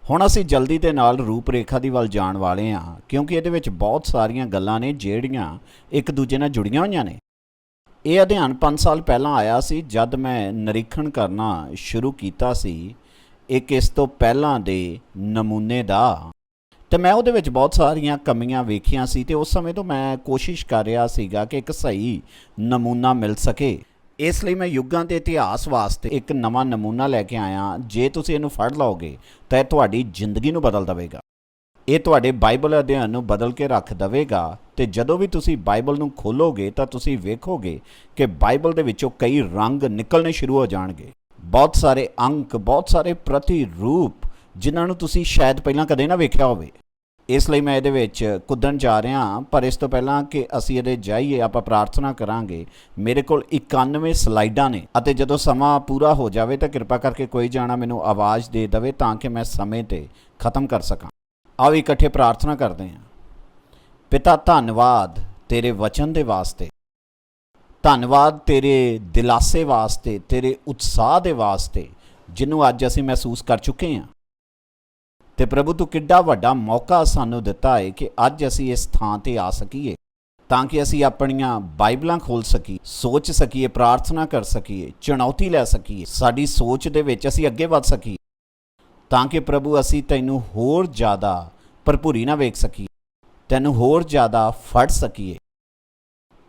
ਹੁਣ ਅਸੀਂ ਜਲਦੀ ਦੇ ਨਾਲ ਰੂਪ ਰੇਖਾ ਦੀ ਵੱਲ ਜਾਣ ਵਾਲੇ ਹਾਂ, ਕਿਉਂਕਿ ਇਹਦੇ ਵਿੱਚ ਬਹੁਤ ਸਾਰੀਆਂ ਗੱਲਾਂ ਨੇ ਜਿਹੜੀਆਂ ਇੱਕ ਦੂਜੇ ਨਾਲ ਜੁੜੀਆਂ ਹੋਈਆਂ ਨੇ। ਇਹ ਅਧਿਐਨ 5 ਸਾਲ ਪਹਿਲਾਂ ਆਇਆ ਸੀ ਜਦ ਮੈਂ ਨਿਰੀਖਣ ਕਰਨਾ ਸ਼ੁਰੂ ਕੀਤਾ ਸੀ ਇੱਕ ਇਸ ਤੋਂ ਪਹਿਲਾਂ ਦੇ ਨਮੂਨੇ ਦਾ, ਤੇ ਮੈਂ ਉਹਦੇ ਵਿੱਚ ਬਹੁਤ ਸਾਰੀਆਂ ਕਮੀਆਂ ਵੇਖੀਆਂ ਸੀ ਤੇ ਉਸ ਸਮੇਂ ਤੋਂ ਮੈਂ ਕੋਸ਼ਿਸ਼ ਕਰ ਰਿਹਾ ਸੀਗਾ ਕਿ ਇੱਕ ਸਹੀ ਨਮੂਨਾ ਮਿਲ ਸਕੇ। ਇਸ ਲਈ ਮੈਂ ਯੁੱਗਾਂ ਦੇ ਇਤਿਹਾਸ ਵਾਸਤੇ ਇੱਕ ਨਵਾਂ ਨਮੂਨਾ ਲੈ ਕੇ ਆਇਆ। ਜੇ ਤੁਸੀਂ ਇਹਨੂੰ ਫੜ ਲਓਗੇ ਤਾਂ ਇਹ ਤੁਹਾਡੀ ਜ਼ਿੰਦਗੀ ਨੂੰ ਬਦਲ ਦੇਵੇਗਾ। ਇਹ ਤੁਹਾਡੇ ਬਾਈਬਲ ਅਧਿਐਨ ਨੂੰ ਬਦਲ ਕੇ ਰੱਖ ਦੇਵੇਗਾ ਤੇ ਜਦੋਂ ਵੀ ਤੁਸੀਂ ਬਾਈਬਲ ਨੂੰ ਖੋਲੋਗੇ ਤਾਂ ਤੁਸੀਂ ਵੇਖੋਗੇ ਕਿ ਬਾਈਬਲ ਦੇ ਵਿੱਚੋਂ ਕਈ ਰੰਗ ਨਿਕਲਣੇ ਸ਼ੁਰੂ ਹੋ ਜਾਣਗੇ। ਬਹੁਤ ਸਾਰੇ ਅੰਕ, ਬਹੁਤ ਸਾਰੇ ਪ੍ਰਤੀਰੂਪ ਜਿਨ੍ਹਾਂ ਨੂੰ ਤੁਸੀਂ ਸ਼ਾਇਦ ਪਹਿਲਾਂ ਕਦੇ ਨਾ ਵੇਖਿਆ ਹੋਵੇ। ਇਸ ਲਈ ਮੈਂ ਇਹਦੇ ਵਿੱਚ ਕੁੱਦਣ ਜਾ ਰਿਹਾ। ਪਰ ਇਸ ਤੋਂ ਪਹਿਲਾਂ ਕਿ ਅਸੀਂ ਇਹਦੇ ਜਾਈਏ, ਆਪਾਂ ਪ੍ਰਾਰਥਨਾ ਕਰਾਂਗੇ। ਮੇਰੇ ਕੋਲ 91 ਸਲਾਈਡਾਂ ਨੇ ਅਤੇ ਜਦੋਂ ਸਮਾਂ ਪੂਰਾ ਹੋ ਜਾਵੇ ਤਾਂ ਕਿਰਪਾ ਕਰਕੇ ਕੋਈ ਜਾਣਾ ਮੈਨੂੰ ਆਵਾਜ਼ ਦੇ ਦੇਵੇ ਤਾਂ ਕਿ ਮੈਂ ਸਮੇਂ 'ਤੇ ਖ਼ਤਮ ਕਰ ਸਕਾਂ। ਆਓ ਇਕੱਠੇ ਪ੍ਰਾਰਥਨਾ ਕਰਦੇ ਹਾਂ। ਪਿਤਾ, ਧੰਨਵਾਦ ਤੇਰੇ ਵਚਨ ਦੇ ਵਾਸਤੇ, ਧੰਨਵਾਦ ਤੇਰੇ ਦਿਲਾਸੇ ਵਾਸਤੇ, ਤੇਰੇ ਉਤਸ਼ਾਹ ਦੇ ਵਾਸਤੇ ਜਿਹਨੂੰ ਅੱਜ ਅਸੀਂ ਮਹਿਸੂਸ ਕਰ ਚੁੱਕੇ ਹਾਂ। ਤੇ ਪ੍ਰਭੂ, ਤੂੰ ਕਿੱਡਾ ਵੱਡਾ ਮੌਕਾ ਸਾਨੂੰ ਦਿੱਤਾ ਹੈ ਕਿ ਅੱਜ ਅਸੀਂ ਇਸ ਥਾਂ ਤੇ ਆ ਸਕੀਏ ਤਾਂ ਕਿ ਅਸੀਂ ਆਪਣੀਆਂ ਬਾਈਬਲਾਂ ਖੋਲ੍ਹ ਸਕੀਏ, ਸੋਚ ਸਕੀਏ, ਪ੍ਰਾਰਥਨਾ ਕਰ ਸਕੀਏ, ਚੁਣੌਤੀ ਲੈ ਸਕੀਏ, ਸਾਡੀ ਸੋਚ ਦੇ ਵਿੱਚ ਅਸੀਂ ਅੱਗੇ ਵੱਧ ਸਕੀਏ ਤਾਂ ਕਿ ਪ੍ਰਭੂ ਅਸੀਂ ਤੈਨੂੰ ਹੋਰ ਜ਼ਿਆਦਾ ਭਰਪੂਰੀ ਨਾਲ ਵੇਖ ਸਕੀਏ, ਤੈਨੂੰ ਹੋਰ ਜ਼ਿਆਦਾ ਫੜ ਸਕੀਏ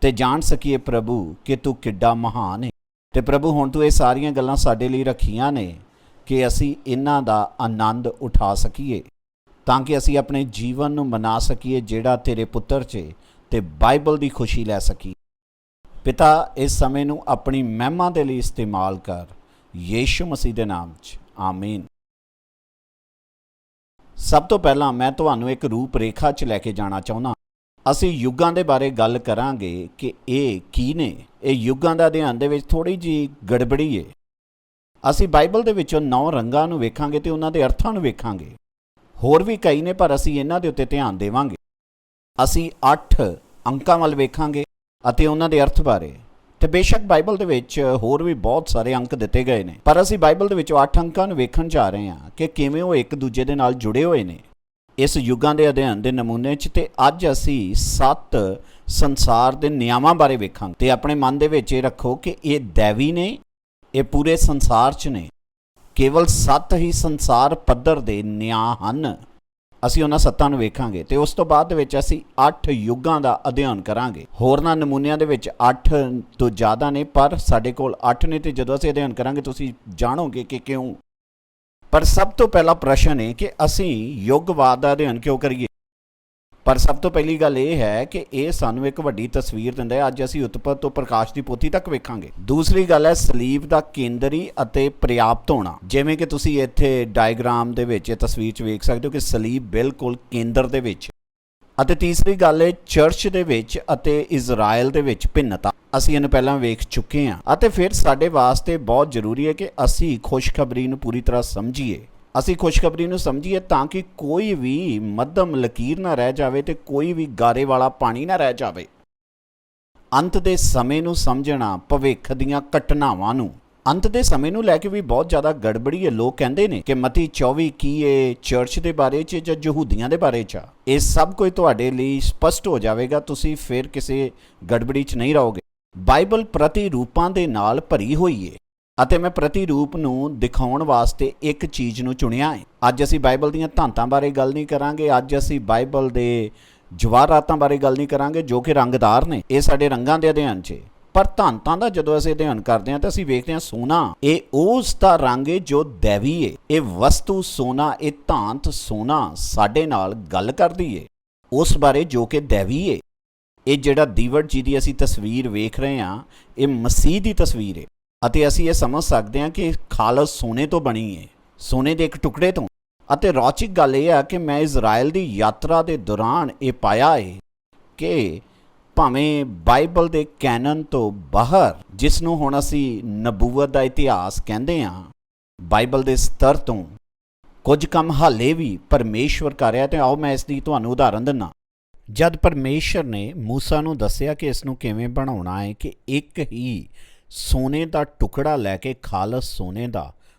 ਤੇ ਜਾਣ ਸਕੀਏ ਪ੍ਰਭੂ ਕਿ ਤੂੰ ਕਿੱਡਾ ਮਹਾਨ ਹੈ। ਤੇ ਪ੍ਰਭੂ, ਹੁਣ ਤੂੰ ਇਹ ਸਾਰੀਆਂ ਗੱਲਾਂ ਸਾਡੇ ਲਈ ਰੱਖੀਆਂ ਨੇ ਕਿ ਅਸੀਂ ਇਹਨਾਂ ਦਾ ਆਨੰਦ ਉਠਾ ਸਕੀਏ ਤਾਂ ਕਿ ਅਸੀਂ ਆਪਣੇ ਜੀਵਨ ਨੂੰ ਮਨਾ ਸਕੀਏ ਜਿਹੜਾ ਤੇਰੇ ਪੁੱਤਰ 'ਚ ਤੇ ਬਾਈਬਲ ਦੀ ਖੁਸ਼ੀ ਲੈ ਸਕੀਏ। ਪਿਤਾ, ਇਸ ਸਮੇਂ ਨੂੰ ਆਪਣੀ ਮਹਿਮਾ ਦੇ ਲਈ ਇਸਤੇਮਾਲ ਕਰ, ਯੀਸ਼ੂ ਮਸੀਹ ਦੇ ਨਾਮ 'ਚ, ਆਮੀਨ। ਸਭ ਤੋਂ ਪਹਿਲਾਂ ਮੈਂ ਤੁਹਾਨੂੰ ਇੱਕ ਰੂਪ ਰੇਖਾ 'ਚ ਲੈ ਕੇ ਜਾਣਾ ਚਾਹੁੰਦਾ। ਅਸੀਂ ਯੁੱਗਾਂ ਦੇ ਬਾਰੇ ਗੱਲ ਕਰਾਂਗੇ ਕਿ ਇਹ ਕੀ ਨੇ। ਇਹ ਯੁੱਗਾਂ ਦਾ ਅਧਿਐਨ ਦੇ ਵਿੱਚ ਥੋੜ੍ਹੀ ਜਿਹੀ ਗੜਬੜੀ ਹੈ। ਅਸੀਂ ਬਾਈਬਲ ਦੇ ਵਿੱਚੋਂ 9 ਰੰਗਾਂ ਨੂੰ ਵੇਖਾਂਗੇ ਤੇ ਉਹਨਾਂ ਦੇ ਅਰਥਾਂ ਨੂੰ ਵੇਖਾਂਗੇ। ਹੋਰ ਵੀ ਕਈ ਨੇ ਪਰ ਅਸੀਂ ਇਹਨਾਂ ਦੇ ਉੱਤੇ ਧਿਆਨ ਦੇਵਾਂਗੇ। ਅਸੀਂ 8 ਅੰਕਾਂ ਵੱਲ ਵੇਖਾਂਗੇ ਅਤੇ ਉਹਨਾਂ ਦੇ ਅਰਥ ਬਾਰੇ। ਤੇ ਬੇਸ਼ੱਕ ਬਾਈਬਲ ਦੇ ਵਿੱਚ ਹੋਰ ਵੀ ਬਹੁਤ ਸਾਰੇ ਅੰਕ ਦਿੱਤੇ ਗਏ ਨੇ, ਪਰ ਅਸੀਂ ਬਾਈਬਲ ਦੇ ਵਿੱਚੋਂ 8 ਅੰਕਾਂ ਨੂੰ ਵੇਖਣ ਜਾ ਰਹੇ ਹਾਂ ਕਿ ਕਿਵੇਂ ਉਹ ਇੱਕ ਦੂਜੇ ਦੇ ਨਾਲ ਜੁੜੇ ਹੋਏ ਨੇ ਇਸ ਯੁੱਗਾਂ ਦੇ ਅਧਿਐਨ ਦੇ ਨਮੂਨੇ 'ਚ। ਤੇ ਅੱਜ ਅਸੀਂ 7 ਸੰਸਾਰ ਦੇ ਨਿਯਮਾਂ ਬਾਰੇ ਵੇਖਾਂਗੇ। ਤੇ ਆਪਣੇ ਮਨ ਦੇ ਵਿੱਚ ਇਹ ਰੱਖੋ ਕਿ ਇਹ ਦੈਵੀ ਨੇ, ਇਹ ਪੂਰੇ ਸੰਸਾਰ 'ਚ ਨੇ। ਕੇਵਲ 7 ਹੀ ਸੰਸਾਰ ਪੱਧਰ ਦੇ ਨਿਆਂ ਹਨ। ਅਸੀਂ ਉਹਨਾਂ 7 ਨੂੰ ਵੇਖਾਂਗੇ ਤੇ ਉਸ ਤੋਂ ਬਾਅਦ ਦੇ ਵਿੱਚ ਅਸੀਂ 8 ਯੁੱਗਾਂ ਦਾ ਅਧਿਐਨ ਕਰਾਂਗੇ। ਹੋਰਨਾਂ ਨਮੂਨਿਆਂ ਦੇ ਵਿੱਚ 8 ਤੋਂ ਜ਼ਿਆਦਾ ਨੇ ਪਰ ਸਾਡੇ ਕੋਲ 8 ਨੇ ਤੇ ਜਦੋਂ ਅਸੀਂ ਅਧਿਐਨ ਕਰਾਂਗੇ ਤੁਸੀਂ ਜਾਣੋਗੇ ਕਿ ਕਿਉਂ। ਪਰ ਸਭ ਤੋਂ ਪਹਿਲਾ ਪ੍ਰਸ਼ਨ ਹੈ ਕਿ ਅਸੀਂ ਯੁੱਗਵਾਦ ਦਾ ਅਧਿਐਨ ਕਿਉਂ ਕਰੀਏ। ਪਰ ਸਭ ਤੋਂ ਪਹਿਲੀ ਗੱਲ ਇਹ ਹੈ ਕਿ ਇਹ ਸਾਨੂੰ ਇੱਕ ਵੱਡੀ ਤਸਵੀਰ ਦਿੰਦਾ ਹੈ। ਅੱਜ ਅਸੀਂ ਉਤਪਤ ਤੋਂ ਪ੍ਰਕਾਸ਼ ਦੀ ਪੋਥੀ ਤੱਕ ਵੇਖਾਂਗੇ। ਦੂਸਰੀ ਗੱਲ ਹੈ ਸਲੀਬ ਦਾ ਕੇਂਦਰੀ ਅਤੇ ਪ੍ਰਿਆਪਤ ਹੋਣਾ। ਜਿਵੇਂ ਕਿ ਤੁਸੀਂ ਇੱਥੇ ਡਾਇਗਰਾਮ ਦੇ ਵਿੱਚ ਇਹ ਤਸਵੀਰ 'ਚ ਵੇਖ ਸਕਦੇ ਹੋ ਕਿ ਸਲੀਬ ਬਿਲਕੁਲ ਕੇਂਦਰ ਦੇ ਵਿੱਚ। ਅਤੇ ਤੀਸਰੀ ਗੱਲ ਹੈ ਚਰਚ ਦੇ ਵਿੱਚ ਅਤੇ ਇਜ਼ਰਾਈਲ ਦੇ ਵਿੱਚ ਭਿੰਨਤਾ। ਅਸੀਂ ਇਹਨੂੰ ਪਹਿਲਾਂ ਵੇਖ ਚੁੱਕੇ ਹਾਂ ਅਤੇ ਫਿਰ ਸਾਡੇ ਵਾਸਤੇ ਬਹੁਤ ਜ਼ਰੂਰੀ ਹੈ ਕਿ ਅਸੀਂ ਖੁਸ਼ਖਬਰੀ ਨੂੰ ਪੂਰੀ ਤਰ੍ਹਾਂ ਸਮਝੀਏ। ਅਸੀਂ ਖੁਸ਼ਖਬਰੀ ਨੂੰ ਸਮਝੀਏ ਤਾਂ ਕਿ ਕੋਈ ਵੀ ਮੱਧਮ ਲਕੀਰ ਨਾ ਰਹਿ ਜਾਵੇ ਤੇ ਕੋਈ ਵੀ ਗਾਰੇ ਵਾਲਾ ਪਾਣੀ ਨਾ ਰਹਿ ਜਾਵੇ। ਅੰਤ ਦੇ ਸਮੇਂ ਨੂੰ ਸਮਝਣਾ, ਭਵਿੱਖ ਦੀਆਂ ਘਟਨਾਵਾਂ ਨੂੰ, ਅੰਤ ਦੇ ਸਮੇਂ ਨੂੰ ਲੈ ਕੇ ਵੀ ਬਹੁਤ ਜ਼ਿਆਦਾ ਗੜਬੜੀ ਹੈ। ਲੋਕ ਕਹਿੰਦੇ ਨੇ ਕਿ ਮਤੀ 24 ਕੀ ਹੈ, ਚਰਚ ਦੇ ਬਾਰੇ 'ਚ ਜਾਂ ਯਹੂਦੀਆਂ ਦੇ ਬਾਰੇ 'ਚ। ਇਹ ਸਭ ਕੁਝ ਤੁਹਾਡੇ ਲਈ ਸਪਸ਼ਟ ਹੋ ਜਾਵੇਗਾ, ਤੁਸੀਂ ਫਿਰ ਕਿਸੇ ਗੜਬੜੀ 'ਚ ਨਹੀਂ ਰਹੋਗੇ। ਬਾਈਬਲ ਪ੍ਰਤੀਰੂਪਾਂ ਦੇ ਨਾਲ ਭਰੀ ਹੋਈ ਹੈ ਅਤੇ ਮੈਂ ਪ੍ਰਤੀਰੂਪ ਨੂੰ ਦਿਖਾਉਣ ਵਾਸਤੇ ਇੱਕ ਚੀਜ਼ ਨੂੰ ਚੁਣਿਆ ਹੈ। ਅੱਜ ਅਸੀਂ ਬਾਈਬਲ ਦੀਆਂ ਧਾਤਾਂ ਬਾਰੇ ਗੱਲ ਨਹੀਂ ਕਰਾਂਗੇ। ਅੱਜ ਅਸੀਂ ਬਾਈਬਲ ਦੇ ਜਵਾਹਰਾਤਾਂ ਬਾਰੇ ਗੱਲ ਨਹੀਂ ਕਰਾਂਗੇ ਜੋ ਕਿ ਰੰਗਦਾਰ ਨੇ। ਇਹ ਸਾਡੇ ਰੰਗਾਂ ਦੇ ਅਧਿਐਨ 'ਚ। ਪਰ ਧਾਤਾਂ ਦਾ ਜਦੋਂ ਅਸੀਂ ਅਧਿਐਨ ਕਰਦੇ ਹਾਂ ਤਾਂ ਅਸੀਂ ਵੇਖਦੇ ਹਾਂ ਸੋਨਾ, ਇਹ ਉਸ ਦਾ ਰੰਗ ਹੈ ਜੋ ਦੈਵੀ ਹੈ। ਇਹ ਵਸਤੂ ਸੋਨਾ, ਇਹ ਧਾਤ ਸੋਨਾ ਸਾਡੇ ਨਾਲ ਗੱਲ ਕਰਦੀ ਹੈ ਉਸ ਬਾਰੇ ਜੋ ਕਿ ਦੈਵੀ ਹੈ। ਇਹ ਜਿਹੜਾ ਦੀਵਟ ਜਿਹਦੀ ਅਸੀਂ ਤਸਵੀਰ ਵੇਖ ਰਹੇ ਹਾਂ ਇਹ ਮਸੀਹ ਦੀ ਤਸਵੀਰ ਹੈ ਅਤੇ ਅਸੀਂ ਇਹ ਸਮਝ ਸਕਦੇ ਹਾਂ ਕਿ ਖਾਲਸ ਸੋਨੇ ਤੋਂ ਬਣੀ ਹੈ, ਸੋਨੇ ਦੇ ਇੱਕ ਟੁਕੜੇ ਤੋਂ। ਅਤੇ ਰੌਚਕ ਗੱਲ ਇਹ ਹੈ ਕਿ ਮੈਂ ਇਜ਼ਰਾਈਲ ਦੀ ਯਾਤਰਾ ਦੇ ਦੌਰਾਨ ਇਹ ਪਾਇਆ ਹੈ ਕਿ ਭਾਵੇਂ ਬਾਈਬਲ ਦੇ ਕੈਨਨ ਤੋਂ ਬਾਹਰ, ਜਿਸ ਨੂੰ ਹੁਣ ਅਸੀਂ ਨਬੂਵਤ ਦਾ ਇਤਿਹਾਸ ਕਹਿੰਦੇ ਹਾਂ, ਬਾਈਬਲ ਦੇ ਸਤਰ ਤੋਂ ਕੁਝ ਕੰਮ ਹਾਲੇ ਵੀ ਪਰਮੇਸ਼ਵਰ ਕਰ ਰਿਹਾ। ਤੇ ਆਓ ਮੈਂ ਇਸ ਦੀ ਤੁਹਾਨੂੰ ਉਦਾਹਰਨ ਦਿੰਦਾ। ਜਦ ਪਰਮੇਸ਼ਰ ਨੇ ਮੂਸਾ ਨੂੰ ਦੱਸਿਆ ਕਿ ਇਸ ਨੂੰ ਕਿਵੇਂ ਬਣਾਉਣਾ ਹੈ ਕਿ ਇੱਕ ਹੀ ਸੋਨੇ ਦਾ ਟੁਕੜਾ ਲੈ ਕੇ, ਖਾਲਸ ਸੋਨੇ ਦਾ,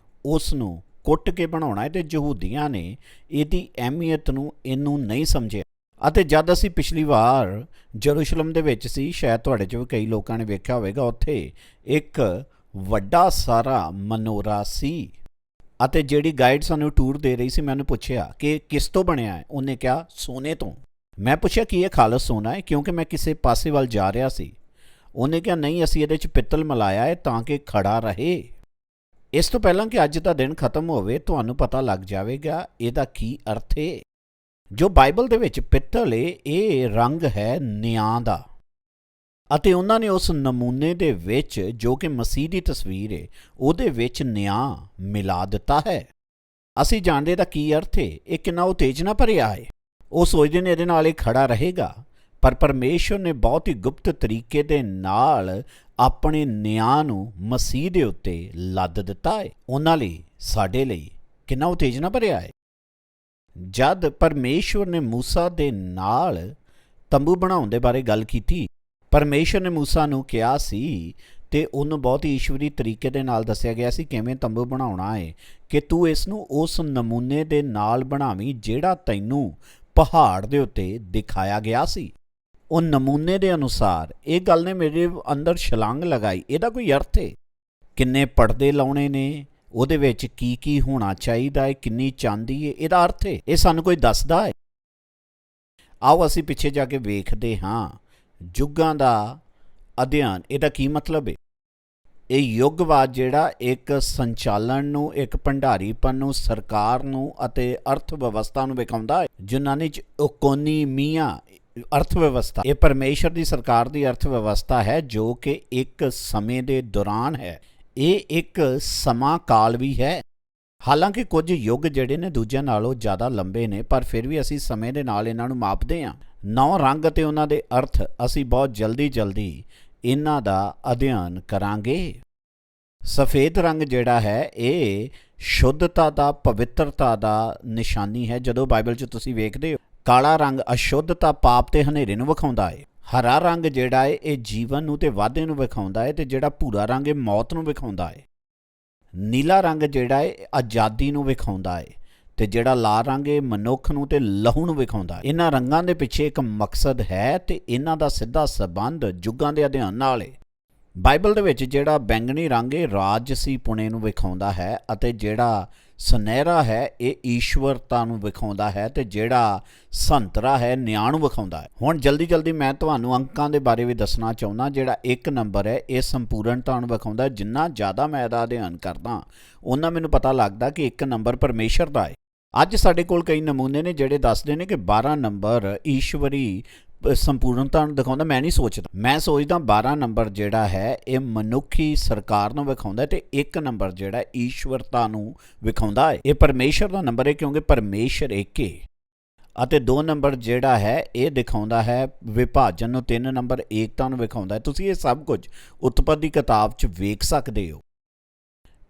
ਉਸ ਨੂੰ ਕੁੱਟ ਕੇ ਬਣਾਉਣਾ ਹੈ, ਤੇ ਯਹੂਦੀਆਂ ਨੇ ਇਹਦੀ ਅਹਿਮੀਅਤ ਨੂੰ ਇਹਨੂੰ ਨਹੀਂ ਸਮਝਿਆ। ਅਤੇ ਜਦ ਅਸੀਂ ਪਿਛਲੀ ਵਾਰ ਜਰੂਸ਼ਲਮ ਦੇ ਵਿੱਚ ਸੀ, ਸ਼ਾਇਦ ਤੁਹਾਡੇ 'ਚ ਵੀ ਕਈ ਲੋਕਾਂ ਨੇ ਵੇਖਿਆ ਹੋਵੇਗਾ, ਉੱਥੇ ਇੱਕ ਵੱਡਾ ਸਾਰਾ ਮਨੋਰਾ ਸੀ ਅਤੇ ਜਿਹੜੀ ਗਾਈਡ ਸਾਨੂੰ ਟੂਰ ਦੇ ਰਹੀ ਸੀ, ਮੈਨੂੰ ਪੁੱਛਿਆ ਕਿ ਕਿਸ ਤੋਂ ਬਣਿਆ ਹੈ। ਉਹਨੇ ਕਿਹਾ ਸੋਨੇ ਤੋਂ। ਮੈਂ ਪੁੱਛਿਆ ਕੀ ਇਹ ਖਾਲਸ ਸੋਨਾ ਹੈ, ਕਿਉਂਕਿ ਮੈਂ ਕਿਸੇ ਪਾਸੇ ਵੱਲ ਜਾ ਰਿਹਾ ਸੀ। ਉਹਨੇ ਕਿਹਾ ਨਹੀਂ, ਅਸੀਂ ਇਹਦੇ 'ਚ ਪਿੱਤਲ ਮਿਲਾਇਆ ਹੈ ਤਾਂ ਕਿ ਖੜਾ ਰਹੇ। ਇਸ ਤੋਂ ਪਹਿਲਾਂ ਕਿ ਅੱਜ ਦਾ ਦਿਨ ਖਤਮ ਹੋਵੇ, ਤੁਹਾਨੂੰ ਪਤਾ ਲੱਗ ਜਾਵੇਗਾ ਇਹਦਾ ਕੀ ਅਰਥ ਹੈ। ਜੋ ਬਾਈਬਲ ਦੇ ਵਿੱਚ ਪਿੱਤਲ ਹੈ, ਇਹ ਰੰਗ ਹੈ ਨਿਆਂ ਦਾ, ਅਤੇ ਉਹਨਾਂ ਨੇ ਉਸ ਨਮੂਨੇ ਦੇ ਵਿੱਚ ਜੋ ਕਿ ਮਸੀਹ ਦੀ ਤਸਵੀਰ ਹੈ, ਉਹਦੇ ਵਿੱਚ ਨਿਆਂ ਮਿਲਾ ਦਿੱਤਾ ਹੈ। ਅਸੀਂ ਜਾਣਦੇ ਦਾ ਕੀ ਅਰਥ ਹੈ। ਇਹ ਕਿੰਨਾ ਉਤੇਜਨਾ ਭਰਿਆ ਹੈ। ਉਹ ਸੋਚਦੇ ਨੇ ਇਹਦੇ ਨਾਲ ਇਹ ਖੜਾ ਰਹੇਗਾ, ਪਰ ਪਰਮੇਸ਼ਵਰ ਨੇ ਬਹੁਤ ਹੀ ਗੁਪਤ ਤਰੀਕੇ ਦੇ ਨਾਲ ਆਪਣੇ ਨਿਆਂ ਨੂੰ ਮਸੀਹ ਦੇ ਉੱਤੇ ਲੱਦ ਦਿੱਤਾ ਹੈ। ਉਹਨਾਂ ਲਈ, ਸਾਡੇ ਲਈ ਕਿੰਨਾ ਉਤੇਜਨਾ ਭਰਿਆ ਹੈ। ਜਦ ਪਰਮੇਸ਼ਵਰ ਨੇ ਮੂਸਾ ਦੇ ਨਾਲ ਤੰਬੂ ਬਣਾਉਣ ਦੇ ਬਾਰੇ ਗੱਲ ਕੀਤੀ, ਪਰਮੇਸ਼ਵਰ ਨੇ ਮੂਸਾ ਨੂੰ ਕਿਹਾ ਸੀ ਤੇ ਉਹਨੂੰ ਬਹੁਤ ਹੀ ਈਸ਼ਵਰੀ ਤਰੀਕੇ ਦੇ ਨਾਲ ਦੱਸਿਆ ਗਿਆ ਸੀ ਕਿਵੇਂ ਤੰਬੂ ਬਣਾਉਣਾ ਹੈ, ਕਿ ਤੂੰ ਇਸ ਨੂੰ ਉਸ ਨਮੂਨੇ ਦੇ ਨਾਲ ਬਣਾਵੀਂ ਜਿਹੜਾ ਤੈਨੂੰ ਪਹਾੜ ਦੇ ਉੱਤੇ ਦਿਖਾਇਆ ਗਿਆ ਸੀ। ਉਹ ਨਮੂਨੇ ਦੇ ਅਨੁਸਾਰ ਇਹ ਗੱਲ ਨੇ ਮੇਰੇ ਅੰਦਰ ਛਲਾਂਗ ਲਗਾਈ। ਇਹਦਾ ਕੋਈ ਅਰਥ ਹੈ। ਕਿੰਨੇ ਪਰਦੇ ਲਾਉਣੇ ਨੇ, ਉਹਦੇ ਵਿੱਚ ਕੀ ਕੀ ਹੋਣਾ ਚਾਹੀਦਾ ਹੈ, ਕਿੰਨੀ ਚਾਂਦੀ ਹੈ, ਇਹਦਾ ਅਰਥ ਹੈ। ਇਹ ਸਾਨੂੰ ਕੋਈ ਦੱਸਦਾ ਹੈ। ਆਓ ਅਸੀਂ ਪਿੱਛੇ ਜਾ ਕੇ ਵੇਖਦੇ ਹਾਂ ਯੁੱਗਾਂ ਦਾ ਅਧਿਐਨ, ਇਹਦਾ ਕੀ ਮਤਲਬ ਹੈ। ਇਹ ਯੁੱਗਵਾਦ ਜਿਹੜਾ ਇੱਕ ਸੰਚਾਲਨ ਨੂੰ, ਇੱਕ ਭੰਡਾਰੀਪਨ ਨੂੰ, ਸਰਕਾਰ ਨੂੰ ਅਤੇ ਅਰਥ ਵਿਵਸਥਾ ਨੂੰ ਵਿਖਾਉਂਦਾ ਹੈ। ਯੂਨਾਨੀ 'ਚ ਓਕੋਨੀਮੀਆ ਅਰਥ ਵਿਵਸਥਾ, ਇਹ ਪਰਮੇਸ਼ਰ ਦੀ ਸਰਕਾਰ ਦੀ ਅਰਥ ਵਿਵਸਥਾ ਹੈ ਜੋ ਕਿ ਇੱਕ ਸਮੇਂ ਦੇ ਦੌਰਾਨ ਹੈ। ਇਹ ਇੱਕ ਸਮਾਂ ਕਾਲ ਵੀ ਹੈ। ਹਾਲਾਂਕਿ ਕੁਝ ਯੁੱਗ ਜਿਹੜੇ ਨੇ ਦੂਜਿਆਂ ਨਾਲੋਂ ਜ਼ਿਆਦਾ ਲੰਬੇ ਨੇ, ਪਰ ਫਿਰ ਵੀ ਅਸੀਂ ਸਮੇਂ ਦੇ ਨਾਲ ਇਹਨਾਂ ਨੂੰ ਮਾਪਦੇ ਹਾਂ। 9 ਰੰਗ ਅਤੇ ਉਹਨਾਂ ਦੇ ਅਰਥ ਅਸੀਂ ਬਹੁਤ ਜਲਦੀ ਇਹਨਾਂ ਦਾ ਅਧਿਐਨ ਕਰਾਂਗੇ। ਸਫੇਦ ਰੰਗ ਜਿਹੜਾ ਹੈ ਇਹ ਸ਼ੁੱਧਤਾ ਦਾ, ਪਵਿੱਤਰਤਾ ਦਾ ਨਿਸ਼ਾਨੀ ਹੈ। ਜਦੋਂ ਬਾਈਬਲ 'ਚ ਤੁਸੀਂ ਵੇਖਦੇ ਹੋ, ਕਾਲਾ ਰੰਗ ਅਸ਼ੁੱਧਤਾ, ਪਾਪ ਤੇ ਹਨੇਰੇ ਨੂੰ ਵਿਖਾਉਂਦਾ ਹੈ। ਹਰਾ ਰੰਗ ਜਿਹੜਾ ਹੈ ਇਹ ਜੀਵਨ ਨੂੰ ਤੇ ਵਾਧੇ ਨੂੰ ਵਿਖਾਉਂਦਾ ਹੈ, ਤੇ ਜਿਹੜਾ ਭੂਰਾ ਰੰਗ ਇਹ ਮੌਤ ਨੂੰ ਵਿਖਾਉਂਦਾ ਹੈ। ਨੀਲਾ ਰੰਗ ਜਿਹੜਾ ਹੈ ਆਜ਼ਾਦੀ ਨੂੰ ਵਿਖਾਉਂਦਾ ਹੈ, ਤੇ ਜਿਹੜਾ ਲਾਲ ਰੰਗ ਇਹ ਮਨੁੱਖ ਨੂੰ ਤੇ ਲਹੂ ਨੂੰ ਵਿਖਾਉਂਦਾ ਹੈ। ਇਹਨਾਂ ਰੰਗਾਂ ਦੇ ਪਿੱਛੇ ਇੱਕ ਮਕਸਦ ਹੈ ਤੇ ਇਹਨਾਂ ਦਾ ਸਿੱਧਾ ਸੰਬੰਧ ਯੁੱਗਾਂ ਦੇ ਅਧਿਐਨ ਨਾਲ ਹੈ। ਬਾਈਬਲ ਦੇ ਵਿੱਚ ਜਿਹੜਾ ਬੈਂਗਣੀ ਰੰਗ ਇਹ ਰਾਜਸੀ ਪੁਣੇ ਨੂੰ ਵਿਖਾਉਂਦਾ ਹੈ, ਅਤੇ ਜਿਹੜਾ ਸੁਨਹਿਰਾ ਹੈ ਇਹ ਈਸ਼ਵਰਤਾ ਨੂੰ ਵਿਖਾਉਂਦਾ ਹੈ, ਤੇ ਜਿਹੜਾ ਸੰਤਰਾ ਹੈ ਨਿਆਂ ਨੂੰ ਵਿਖਾਉਂਦਾ ਹੈ। ਹੁਣ ਜਲਦੀ ਮੈਂ ਤੁਹਾਨੂੰ ਅੰਕਾਂ ਦੇ ਬਾਰੇ ਵੀ ਦੱਸਣਾ ਚਾਹੁੰਦਾ। ਜਿਹੜਾ 1 ਨੰਬਰ ਹੈ ਇਹ ਸੰਪੂਰਨਤਾ ਨੂੰ ਵਿਖਾਉਂਦਾ। ਜਿੰਨਾ ਜ਼ਿਆਦਾ ਮੈਂ ਇਹਦਾ ਅਧਿਐਨ ਕਰਦਾ ਉਹਨਾਂ ਮੈਨੂੰ ਪਤਾ ਲੱਗਦਾ ਕਿ 1 ਨੰਬਰ ਪਰਮੇਸ਼ਰ ਦਾ ਹੈ। ਅੱਜ ਸਾਡੇ ਕੋਲ ਕਈ ਨਮੂਨੇ ਨੇ ਜਿਹੜੇ ਦੱਸਦੇ ਨੇ ਕਿ 12 ਨੰਬਰ ਈਸ਼ਵਰੀ ਸੰਪੂਰਨਤਾ ਨੂੰ ਦਿਖਾਉਂਦਾ। ਮੈਂ ਨਹੀਂ ਸੋਚਦਾ, ਮੈਂ ਸੋਚਦਾ 12 ਨੰਬਰ ਜਿਹੜਾ ਹੈ ਇਹ ਮਨੁੱਖੀ ਸਰਕਾਰ ਨੂੰ ਵਿਖਾਉਂਦਾ, ਤੇ 1 ਨੰਬਰ ਜਿਹੜਾ ਈਸ਼ਵਰਤਾ ਨੂੰ ਵਿਖਾਉਂਦਾ ਹੈ। ਇਹ ਪਰਮੇਸ਼ਰ ਦਾ ਨੰਬਰ ਹੈ ਕਿਉਂਕਿ ਪਰਮੇਸ਼ਰ ਇੱਕ ਹੈ। ਅਤੇ 2 ਨੰਬਰ ਜਿਹੜਾ ਹੈ ਇਹ ਦਿਖਾਉਂਦਾ ਹੈ ਵਿਭਾਜਨ ਨੂੰ, 3 ਨੰਬਰ ਏਕਤਾ ਨੂੰ ਵਿਖਾਉਂਦਾ ਹੈ। ਤੁਸੀਂ ਇਹ ਸਭ ਕੁਝ ਉਤਪਤੀ ਦੀ ਕਿਤਾਬ 'ਚ ਵੇਖ ਸਕਦੇ ਹੋ।